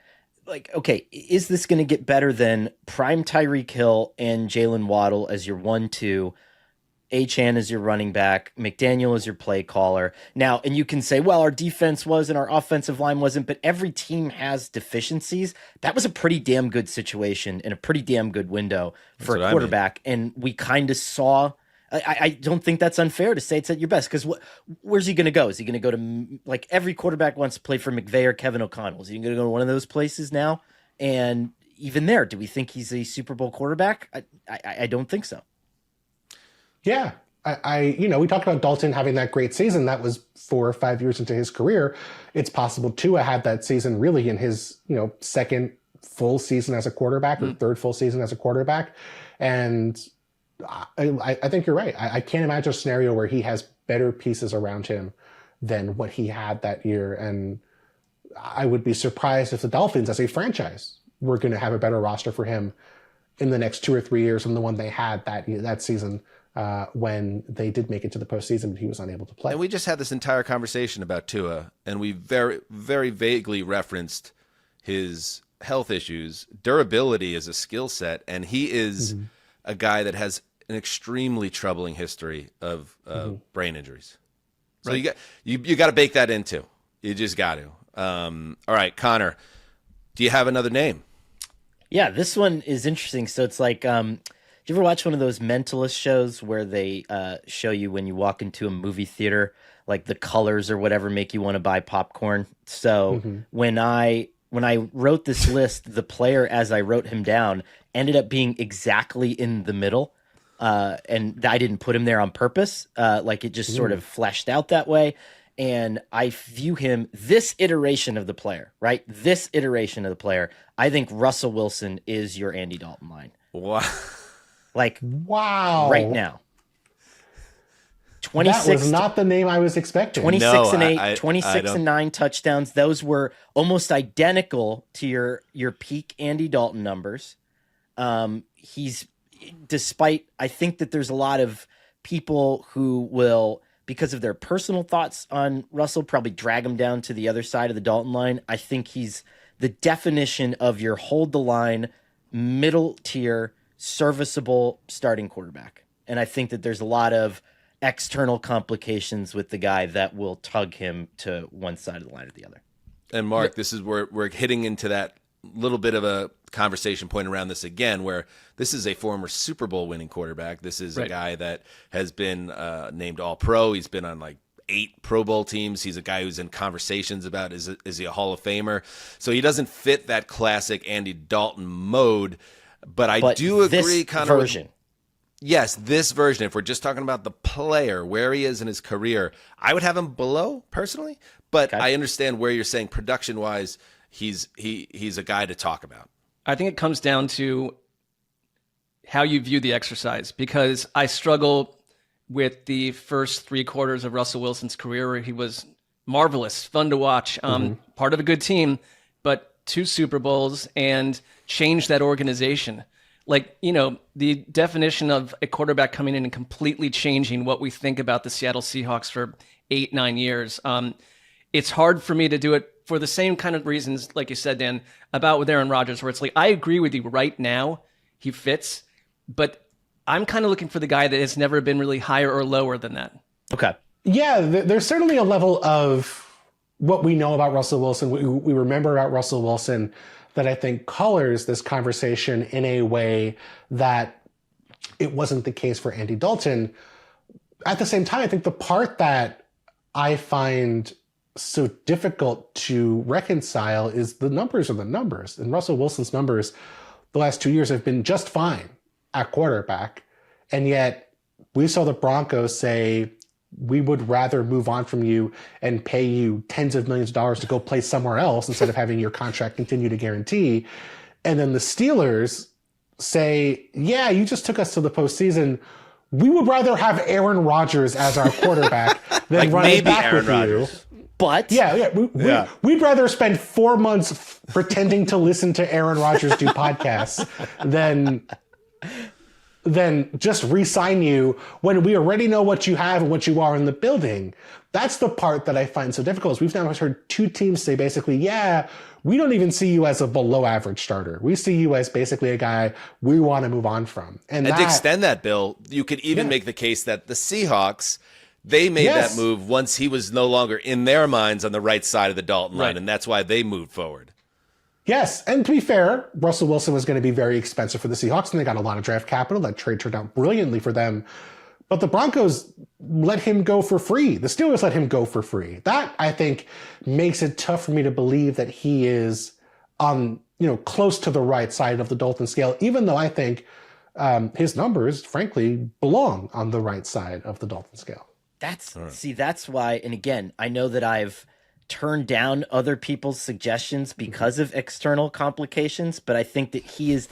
like, okay, is this going to get better than prime Tyreek Hill and Jalen Waddle as your 1-2, Achane as your running back, McDaniel as your play caller? Now, and you can say, well, our defense was and our offensive line wasn't, but every team has deficiencies. That was a pretty damn good situation and a pretty damn good window for a quarterback. And we kind of saw, I don't think that's unfair to say it's at your best, because where's he going to go? Is he going to go to, like, every quarterback wants to play for McVay or Kevin O'Connell? Is he going to go to one of those places now? And even there, do we think he's a Super Bowl quarterback? I don't think so. Yeah. We talked about Dalton having that great season. That was 4 or 5 years into his career. It's possible Tua had that season really in his, second full season as a quarterback or third full season as a quarterback. And I think you're right. I can't imagine a scenario where he has better pieces around him than what he had that year. And I would be surprised if the Dolphins as a franchise were going to have a better roster for him in the next 2 or 3 years than the one they had that season. When they did make it to the postseason, but he was unable to play. And we just had this entire conversation about Tua, and we very, very vaguely referenced his health issues. Durability is a skill set, and he is a guy that has an extremely troubling history of brain injuries. So you got to bake that into. You just got to. All right, Conor, do you have another name? Yeah, this one is interesting. So it's like, do you ever watch one of those mentalist shows where they show you when you walk into a movie theater, like the colors or whatever make you want to buy popcorn? So when I wrote this list, the player as I wrote him down ended up being exactly in the middle. And I didn't put him there on purpose. Like it just sort of fleshed out that way. And I view him, this iteration of the player, right? This iteration of the player, I think Russell Wilson is your Andy Dalton line. Wow. Like, wow. Right now. 26 that was not the name I was expecting. 26 and 8, 26 and 9 touchdowns. Those were almost identical to your peak Andy Dalton numbers. He's, despite, I think that there's a lot of people who will, because of their personal thoughts on Russell, probably drag him down to the other side of the Dalton line. I think he's the definition of your hold the line, middle tier, serviceable starting quarterback. And I think that there's a lot of external complications with the guy that will tug him to one side of the line or the other. And Mark, this is where we're hitting into that little bit of a conversation point around this again, where this is a former Super Bowl winning quarterback. This is a guy that has been named All-Pro. He's been on like 8 Pro Bowl teams. He's a guy who's in conversations about is he a Hall of Famer? So he doesn't fit that classic Andy Dalton mode. But I do agree, Conor. Version. Yes, this version. If we're just talking about the player, where he is in his career, I would have him below personally. But I understand where you're saying production-wise, he's a guy to talk about. I think it comes down to how you view the exercise, because I struggle with the first 3 quarters of Russell Wilson's career, where he was marvelous, fun to watch, part of a good team, but 2 Super Bowls and changed that organization. Like, the definition of a quarterback coming in and completely changing what we think about the Seattle Seahawks for 8-9 years. It's hard for me to do it for the same kind of reasons, like you said, Dan, about with Aaron Rodgers, where it's like, I agree with you right now, he fits, but I'm kind of looking for the guy that has never been really higher or lower than that. Okay. Yeah, there's certainly a level of what we know about Russell Wilson, we remember about Russell Wilson, that I think colors this conversation in a way that it wasn't the case for Andy Dalton. At the same time, I think the part that I find so difficult to reconcile is the numbers are the numbers. And Russell Wilson's numbers the last 2 years have been just fine at quarterback. And yet we saw the Broncos say, we would rather move on from you and pay you tens of millions of dollars to go play somewhere else instead of having your contract continue to guarantee. And then the Steelers say, yeah, you just took us to the postseason. we would rather have Aaron Rodgers as our quarterback than Like running maybe back Aaron with Rodgers. you. But We'd rather spend 4 months pretending to listen to Aaron Rodgers do podcasts than just re-sign you when we already know what you have and what you are in the building. That's the part that I find so difficult. Is we've now heard two teams say basically, yeah, we don't even see you as a below average starter. We see you as basically a guy we want to move on from. And to extend that, Bill, you could even make the case that the Seahawks, they made that move once he was no longer in their minds on the right side of the Dalton line, and that's why they moved forward. Yes, and to be fair, Russell Wilson was going to be very expensive for the Seahawks, and they got a lot of draft capital. That trade turned out brilliantly for them. But the Broncos let him go for free. The Steelers let him go for free. That, I think, makes it tough for me to believe that he is on, close to the right side of the Dalton scale, even though I think his numbers, frankly, belong on the right side of the Dalton scale. That's why, and again, I know that I've turned down other people's suggestions because of external complications, but I think that he is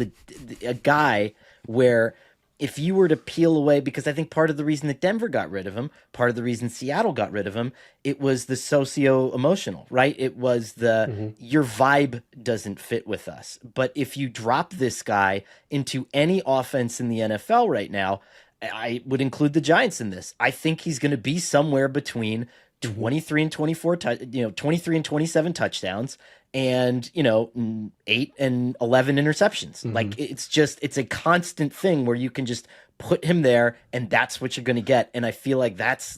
a guy where if you were to peel away, because I think part of the reason that Denver got rid of him, part of the reason Seattle got rid of him, it was the socio-emotional, right? It was your vibe doesn't fit with us. But if you drop this guy into any offense in the NFL right now, I would include the Giants in this. I think he's going to be somewhere between 23 and 24, 23 and 27 touchdowns and, 8 and 11 interceptions. Mm-hmm. Like it's a constant thing where you can just put him there and that's what you're going to get. And I feel like that's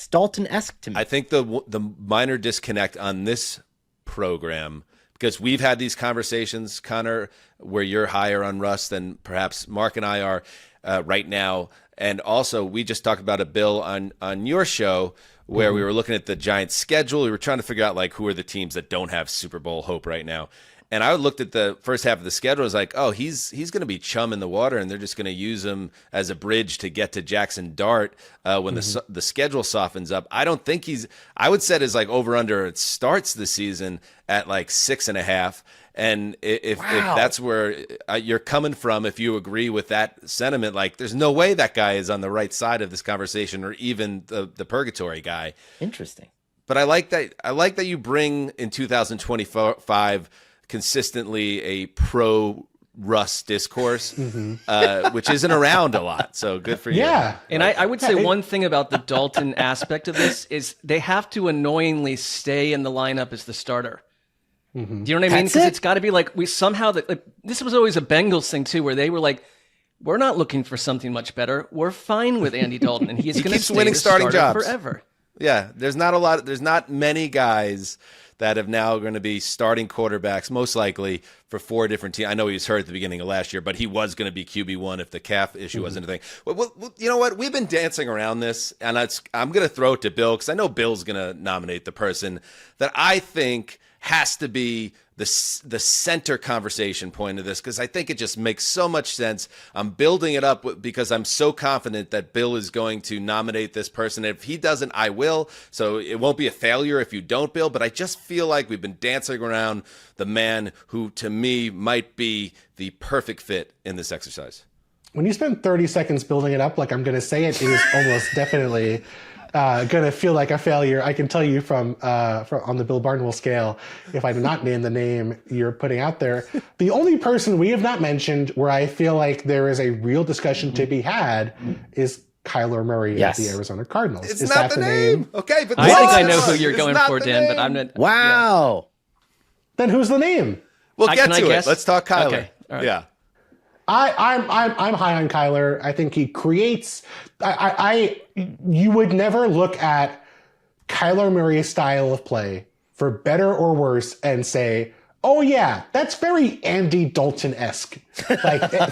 Dalton-esque to me. I think the minor disconnect on this program, because we've had these conversations, Conor, where you're higher on Russ than perhaps Mark and I are right now. And also, we just talked about a Bill on your show where we were looking at the Giants' schedule. We were trying to figure out who are the teams that don't have Super Bowl hope right now. And I looked at the first half of the schedule. I was like, oh, he's going to be chum in the water, and they're just going to use him as a bridge to get to Jackson Dart when the schedule softens up. I don't think I would set his over under it starts the season at 6.5. And if that's where you're coming from, if you agree with that sentiment, there's no way that guy is on the right side of this conversation, or even the purgatory guy. Interesting. But I like that you bring in 2025 consistently a pro Russ discourse, which isn't around a lot. So good for you. Yeah. And I would say one thing about the Dalton aspect of this is they have to annoyingly stay in the lineup as the starter. Do you know what I mean? Because it's got to be we somehow this was always a Bengals thing too, where they were we're not looking for something much better. We're fine with Andy Dalton, and he's going to stay winning the starting starter jobs forever. Yeah, there's not many guys that have now going to be starting quarterbacks, most likely for 4 different teams. I know he was hurt at the beginning of last year, but he was going to be QB1 if the calf issue wasn't a thing. Well, you know what? We've been dancing around this, and I'm going to throw it to Bill, because I know Bill's going to nominate the person that I think has to be the center conversation point of this, because I think it just makes so much sense. I'm building it up because I'm so confident that Bill is going to nominate this person. If he doesn't, I will. So it won't be a failure if you don't, Bill. But I just feel like we've been dancing around the man who, to me, might be the perfect fit in this exercise. When you spend 30 seconds building it up, I'm going to say it is almost definitely going to feel like a failure. I can tell you from on the Bill Barnwell scale, if I do not name the name you're putting out there, the only person we have not mentioned where I feel like there is a real discussion to be had is Kyler Murray of the Arizona Cardinals. It's is not that the name. Okay, but I think I know who you're going for, Dan, but I'm not. Wow. Yeah. Then who's the name? We'll get Can I to it. guess? Let's talk Kyler. Okay. All right. Yeah. I'm high on Kyler. I think he creates. You would never look at Kyler Murray's style of play, for better or worse, and say, "Oh yeah, that's very Andy Dalton-esque."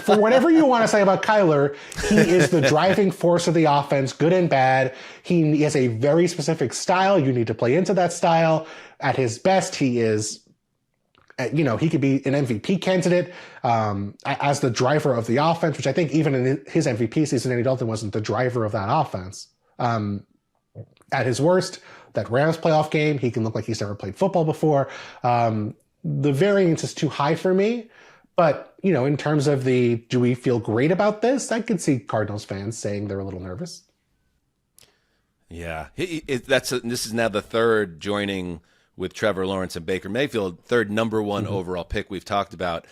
For whatever you want to say about Kyler, he is the driving force of the offense, good and bad. He has a very specific style. You need to play into that style. At his best, he is. He could be an MVP candidate as the driver of the offense, which I think even in his MVP season, Andy Dalton wasn't the driver of that offense. At his worst, that Rams playoff game, he can look like he's never played football before. The variance is too high for me, But, in terms of do we feel great about this? I could see Cardinals fans saying they're a little nervous. Yeah. This is now the third joining with Trevor Lawrence and Baker Mayfield, third number one overall pick we've talked about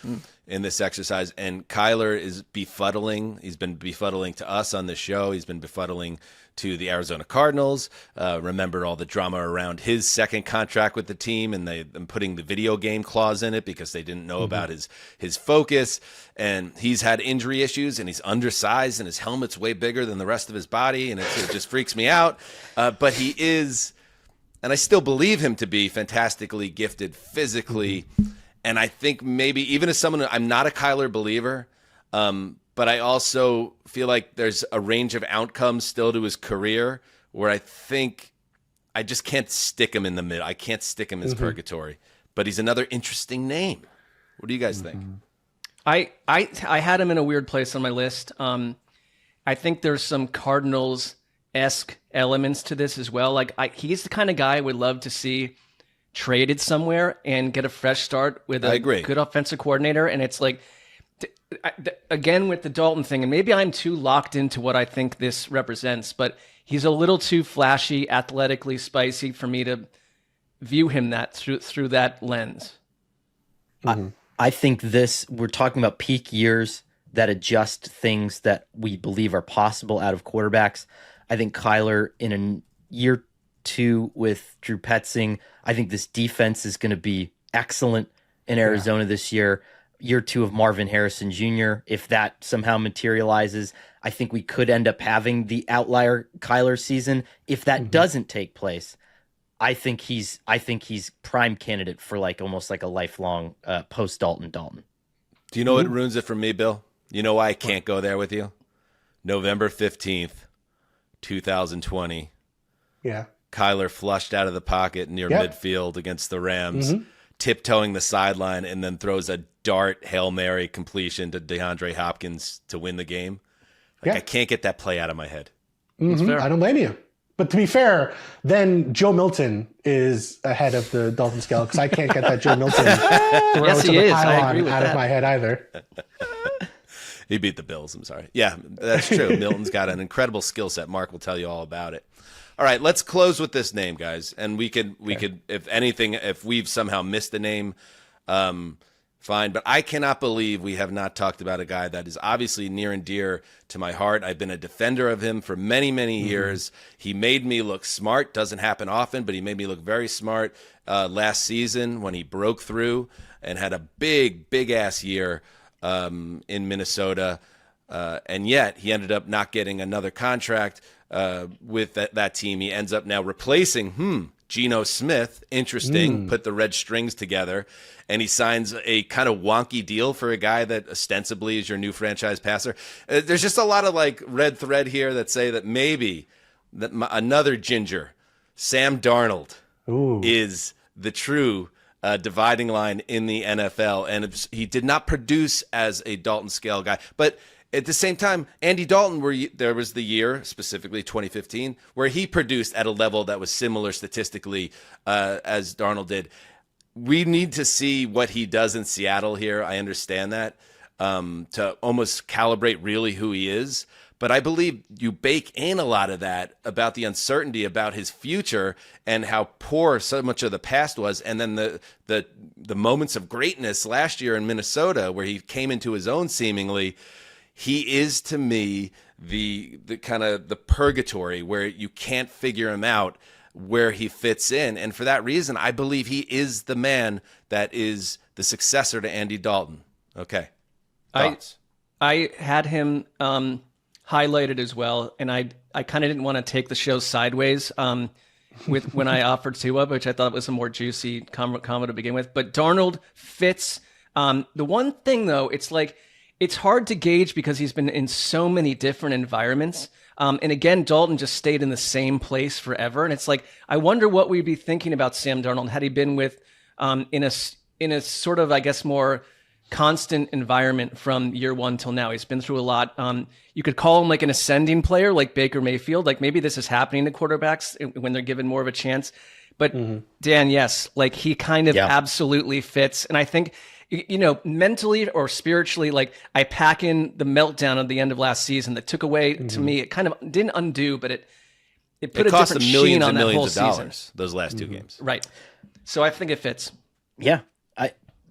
in this exercise. And Kyler is befuddling. He's been befuddling to us on this show. He's been befuddling to the Arizona Cardinals. Remember all the drama around his second contract with the team and them putting the video game clause in it because they didn't know about his focus. And he's had injury issues, and he's undersized, and his helmet's way bigger than the rest of his body, and it just freaks me out. But he is, and I still believe him to be fantastically gifted physically. And I think maybe even as someone, I'm not a Kyler believer, but I also feel like there's a range of outcomes still to his career where I think I just can't stick him in the middle. I can't stick him as purgatory. But he's another interesting name. What do you guys think? I had him in a weird place on my list. I think there's some Cardinals-esque elements to this as well. Like he's the kind of guy I would love to see traded somewhere and get a fresh start with a good offensive coordinator. And it's like, again, with the Dalton thing, and maybe I'm too locked into what I think this represents, but he's a little too flashy, athletically spicy for me to view him that through that lens. I think we're talking about peak years that adjust things that we believe are possible out of quarterbacks. I think Kyler in a year 2 with Drew Petzing, I think this defense is going to be excellent in Arizona this year. Year 2 of Marvin Harrison Jr., if that somehow materializes, I think we could end up having the outlier Kyler season. If that doesn't take place, I think he's prime candidate for almost like a lifelong post Dalton. Do you know what ruins it for me, Bill? You know why I can't go there with you? November 15th, 2020. Yeah. Kyler flushed out of the pocket near midfield against the Rams, tiptoeing the sideline, and then throws a dart Hail Mary completion to DeAndre Hopkins to win the game. I can't get that play out of my head. I don't blame you. But to be fair, then Joe Milton is ahead of the Dalton Scale because I can't get that Joe Milton throw to the pylon out of my head either. He beat the Bills. I'm sorry. Yeah, that's true. Milton's got an incredible skill set. Mark will tell you all about it. All right, let's close with this name, guys. And we could, if anything, if we've somehow missed the name, fine. But I cannot believe we have not talked about a guy that is obviously near and dear to my heart. I've been a defender of him for many, many years. He made me look smart. Doesn't happen often, but he made me look very smart last season when he broke through and had a big ass year in Minnesota. And yet he ended up not getting another contract with that team. He ends up now replacing Geno Smith. Interesting. Put the red strings together. And he signs a kind of wonky deal for a guy that ostensibly is your new franchise passer. There's just a lot of red thread here that say that maybe another ginger, Sam Darnold, is the true dividing line in the NFL. And he did not produce as a Dalton Scale guy. But at the same time, Andy Dalton, there was the year, specifically 2015, where he produced at a level that was similar statistically as Darnold did. We need to see what he does in Seattle here. I understand that, to almost calibrate really who he is. But I believe you bake in a lot of that about the uncertainty about his future and how poor so much of the past was. And then the moments of greatness last year in Minnesota where he came into his own seemingly. He is, to me, the kind of the purgatory where you can't figure him out where he fits in. And for that reason, I believe he is the man that is the successor to Andy Dalton. Okay. Thoughts? I had him highlighted as well, and I kind of didn't want to take the show sideways with when I offered Tua, which I thought was a more juicy comment to begin with. But Darnold fits. The one thing, though, it's hard to gauge because he's been in so many different environments. And again, Dalton just stayed in the same place forever. And it's I wonder what we'd be thinking about Sam Darnold had he been with in a sort of, I guess, more constant environment from year one till now. He's been through a lot. You could call him an ascending player like Baker Mayfield. Maybe this is happening to quarterbacks when they're given more of a chance. But Dan, yes, he kind of absolutely fits. And I think mentally or spiritually, like I pack in the meltdown at the end of last season that took away to me. It kind of didn't undo, but it put a cost different them millions sheen on and that whole millions of season. dollars. Those last two games, Right. So I think it fits. Yeah.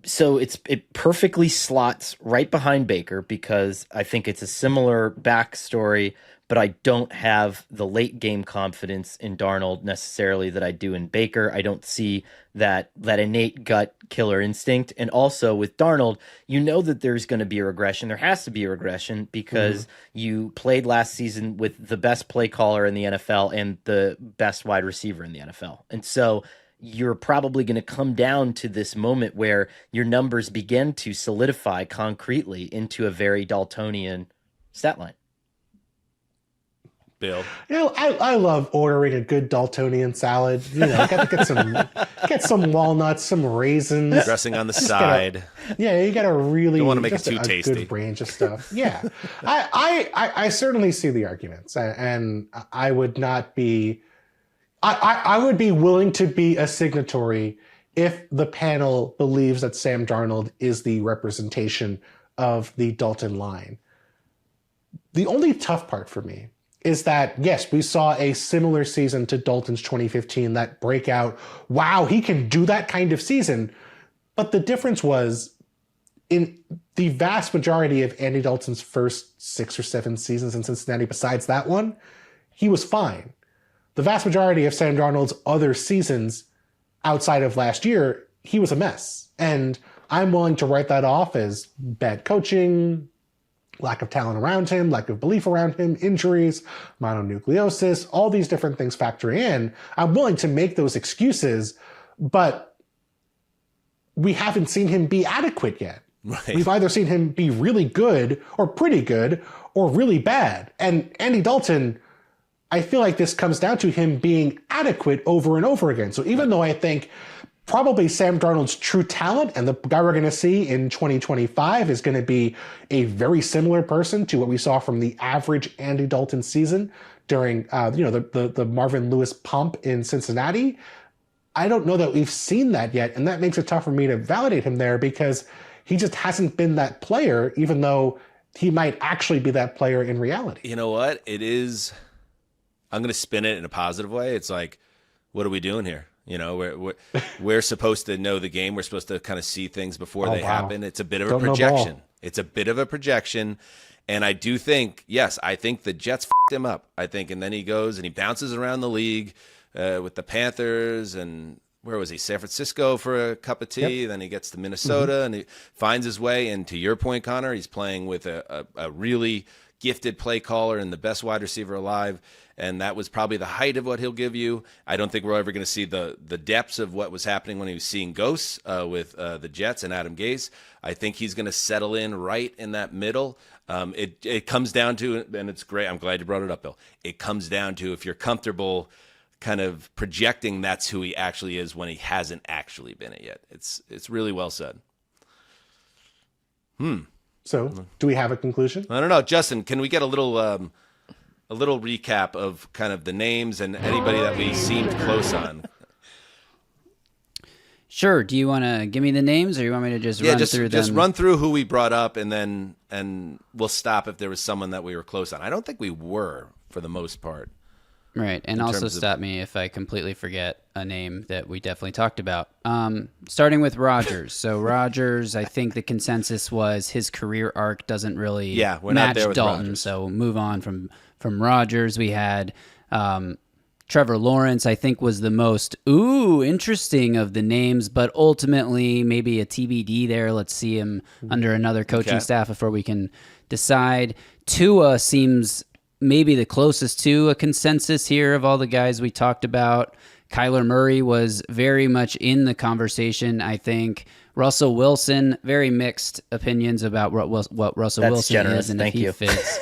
So it perfectly slots right behind Baker because I think it's a similar backstory, but I don't have the late game confidence in Darnold necessarily that I do in Baker. I don't see that innate gut killer instinct. And also with Darnold, you know that there's going to be a regression. There has to be a regression because you played last season with the best play caller in the NFL and the best wide receiver in the NFL. And so you're probably going to come down to this moment where your numbers begin to solidify concretely into a very Daltonian stat line. Bill. I love ordering a good Daltonian salad. Got to get some walnuts, some raisins, Dressing on the side. You got to really Don't want to make just it too a tasty. good range of stuff. Yeah, I certainly see the arguments, and I would not be. I would be willing to be a signatory if the panel believes that Sam Darnold is the representation of the Dalton line. The only tough part for me is that, yes, we saw a similar season to Dalton's 2015, that breakout, wow, he can do that kind of season. But the difference was in the vast majority of Andy Dalton's first 6 or 7 seasons in Cincinnati, besides that one, he was fine. The vast majority of Sam Darnold's other seasons outside of last year, he was a mess. And I'm willing to write that off as bad coaching, lack of talent around him, lack of belief around him, injuries, mononucleosis, all these different things factoring in. I'm willing to make those excuses, but we haven't seen him be adequate yet. Right. We've either seen him be really good or pretty good or really bad. And Andy Dalton, I feel like this comes down to him being adequate over and over again. So even though I think probably Sam Darnold's true talent and the guy we're going to see in 2025 is going to be a very similar person to what we saw from the average Andy Dalton season during the Marvin Lewis pump in Cincinnati, I don't know that we've seen that yet. And that makes it tough for me to validate him there because he just hasn't been that player, even though he might actually be that player in reality. You know what? It is... I'm going to spin it in a positive way. It's like, what are we doing here? We're supposed to know the game. We're supposed to kind of see things before they happen. It's a bit of a projection. It's a bit of a projection. And I do think, yes, I think the Jets f***ed him up. I think, and then he goes and he bounces around the league with the Panthers and where was he? San Francisco for a cup of tea. Yep. Then he gets to Minnesota and he finds his way. And to your point, Conor, he's playing with a really gifted play caller and the best wide receiver alive. And that was probably the height of what he'll give you. I don't think we're ever going to see the depths of what was happening when he was seeing ghosts with the Jets and Adam Gase. I think he's going to settle in right in that middle. It comes down to, and it's great, I'm glad you brought it up, Bill. It comes down to if you're comfortable kind of projecting that's who he actually is when he hasn't actually been it yet. It's really well said. So, do we have a conclusion? I don't know. Justin, can we get a little recap of kind of the names and anybody that we seemed close on? Sure. Do you want to give me the names, or you want me to just run through them? Just run through who we brought up, and we'll stop if there was someone that we were close on. I don't think we were, for the most part. Right, and also stop me if I completely forget a name that we definitely talked about. Starting with Rodgers. So Rodgers, I think the consensus was his career arc doesn't really match Dalton. Rodgers. So move on from Rodgers. We had Trevor Lawrence, I think, was the most interesting of the names, but ultimately maybe a TBD there. Let's see him under another coaching staff before we can decide. Tua seems maybe the closest to a consensus here of all the guys we talked about. Kyler Murray was very much in the conversation, I think. Russell Wilson, very mixed opinions about what Russell Wilson generous. is and Thank if he you. fits.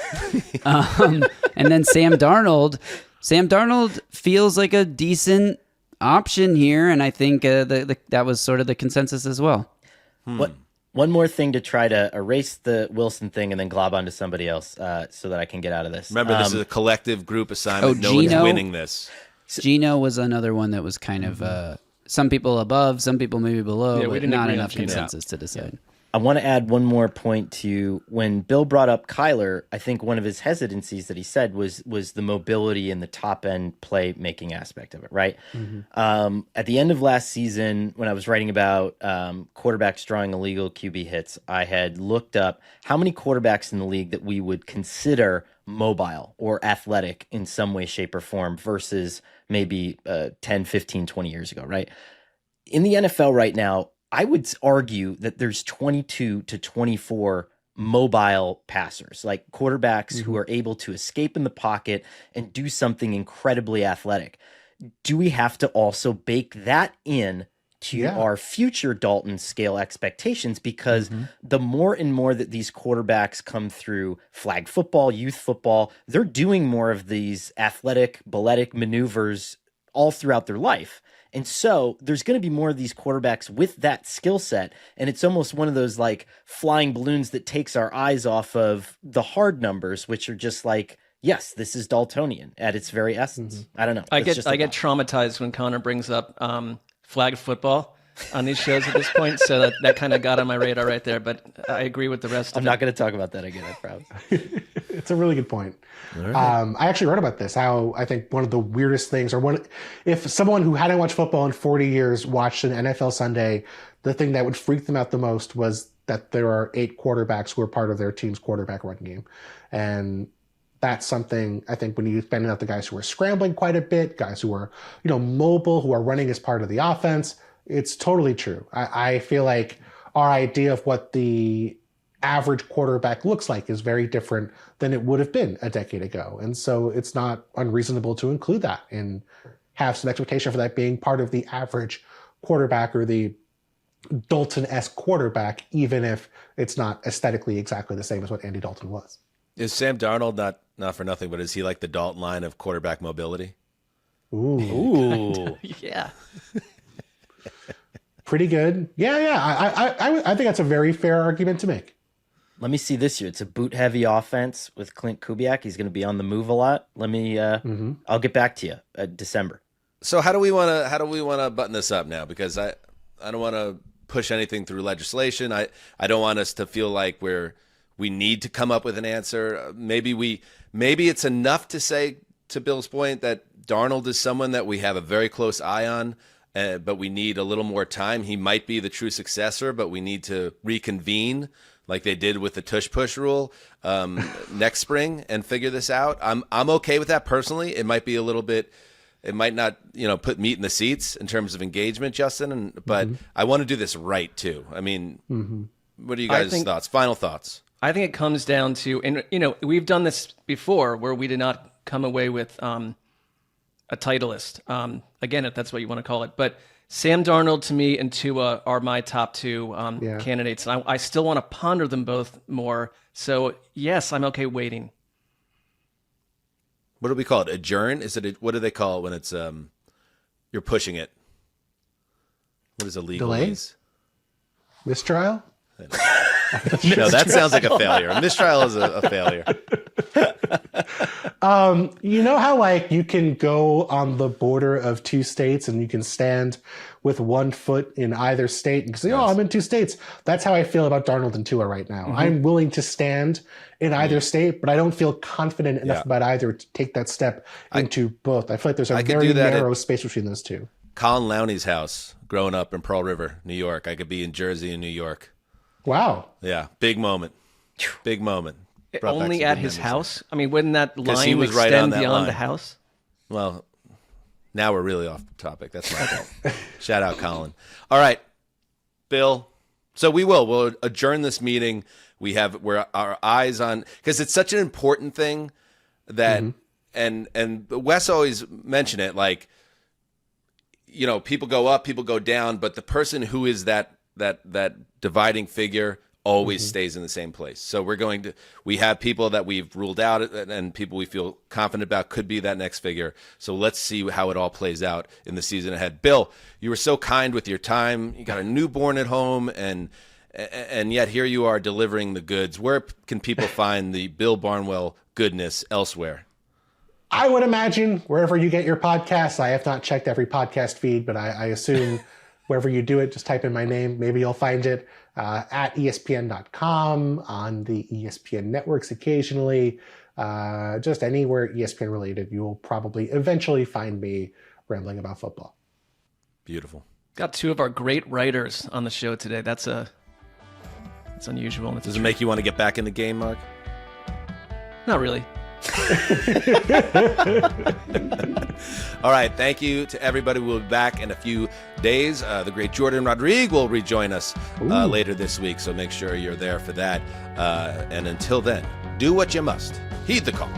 And then Sam Darnold. Sam Darnold feels like a decent option here, and I think that was sort of the consensus as well. One more thing to try to erase the Wilson thing and then glob onto somebody else so that I can get out of this. Remember, this is a collective group assignment. No one's winning this. Geno was another one that was kind of some people above, some people maybe below, but not enough consensus to decide. I want to add one more point to when Bill brought up Kyler. I think one of his hesitancies that he said was the mobility and the top end play making aspect of it, right? At the end of last season, when I was writing about quarterbacks drawing illegal QB hits, I had looked up how many quarterbacks in the league that we would consider mobile or athletic in some way, shape, or form versus maybe 10, 15, 20 years ago, right? In the NFL right now, I would argue that there's 22 to 24 mobile passers, like quarterbacks who are able to escape in the pocket and do something incredibly athletic. Do we have to also bake that in to our future Dalton Scale expectations? Because the more and more that these quarterbacks come through flag football, youth football, they're doing more of these athletic, balletic maneuvers all throughout their life. And so there's going to be more of these quarterbacks with that skill set. And it's almost one of those like flying balloons that takes our eyes off of the hard numbers, which are just like, yes, this is Daltonian at its very essence. I don't know. I get traumatized when Conor brings up flag football on these shows at this point. So that kind of got on my radar right there. But I agree with the rest of it. I'm not going to talk about that again, I promise. It's a really good point. I actually wrote about this, how I think one of the weirdest things, if someone who hadn't watched football in 40 years watched an NFL Sunday, the thing that would freak them out the most was that there are 8 quarterbacks who are part of their team's quarterback run game. And that's something I think when you spend out the guys who are scrambling quite a bit, guys who are, mobile, who are running as part of the offense, it's totally true. I feel like our idea of what the average quarterback looks like is very different than it would have been a decade ago. And so it's not unreasonable to include that and have some expectation for that being part of the average quarterback or the Dalton-esque quarterback, even if it's not aesthetically exactly the same as what Andy Dalton was. Is Sam Darnold, not for nothing, but is he like the Dalton line of quarterback mobility? Ooh. Yeah. Pretty good. Yeah. I think that's a very fair argument to make. Let me see this year. It's a boot-heavy offense with Clint Kubiak. He's going to be on the move a lot. Let me. I'll get back to you December. So how do we want to button this up now? Because I don't want to push anything through legislation. I don't want us to feel like we need to come up with an answer. Maybe it's enough to say, to Bill's point, that Darnold is someone that we have a very close eye on. But we need a little more time. He might be the true successor, but we need to reconvene like they did with the tush push rule next spring and figure this out. I'm okay with that personally. It might be a little bit, it might not, put meat in the seats in terms of engagement, Justin. But I want to do this right too. I mean, what are you guys' thoughts? Final thoughts? I think it comes down to, and we've done this before where we did not come away with a titleist, again, if that's what you want to call it. But Sam Darnold, to me, and Tua are my top 2 candidates. And I still want to ponder them both more. So, yes, I'm okay waiting. What do we call it? Adjourn? What do they call it when it's you're pushing it? What is illegal? Delays? Mistrial? No, that sounds like a failure. A mistrial is a failure. You know how you can go on the border of 2 states and you can stand with 1 foot in either state and say, I'm in 2 states. That's how I feel about Darnold and Tua right now. I'm willing to stand in either state, but I don't feel confident enough about either to take that step into both. I feel like there's a very narrow space between those 2. Colin Lowney's house growing up in Pearl River, New York. I could be in Jersey and New York. Wow. Yeah, big moment. Big moment. Only at his house? I mean, wouldn't that line was extend right on that beyond line. the house? Well, now we're really off topic. That's my fault. Shout out, Colin. All right, Bill. So we'll adjourn this meeting. We're our eyes on, because it's such an important thing that, and Wes always mentioned it, like, people go up, people go down, but the person who is that dividing figure always stays in the same place. So we have people that we've ruled out and people we feel confident about could be that next figure. So let's see how it all plays out in the season ahead. Bill, you were so kind with your time. You got a newborn at home and yet here you are delivering the goods. Where can people find the Bill Barnwell goodness elsewhere? I would imagine wherever you get your podcasts. I have not checked every podcast feed, but I assume Wherever you do it, just type in my name. Maybe you'll find it at ESPN.com, on the ESPN networks occasionally. Just anywhere ESPN related, you will probably eventually find me rambling about football. Beautiful. Got two of our great writers on the show today. That's unusual. Does it make you want to get back in the game, Mark? Not really. All right. Thank you to everybody. We'll be back in a few days. The great Jordan Rodrigue will rejoin us later this week, so make sure you're there for that. And until then, do what you must. Heed the call.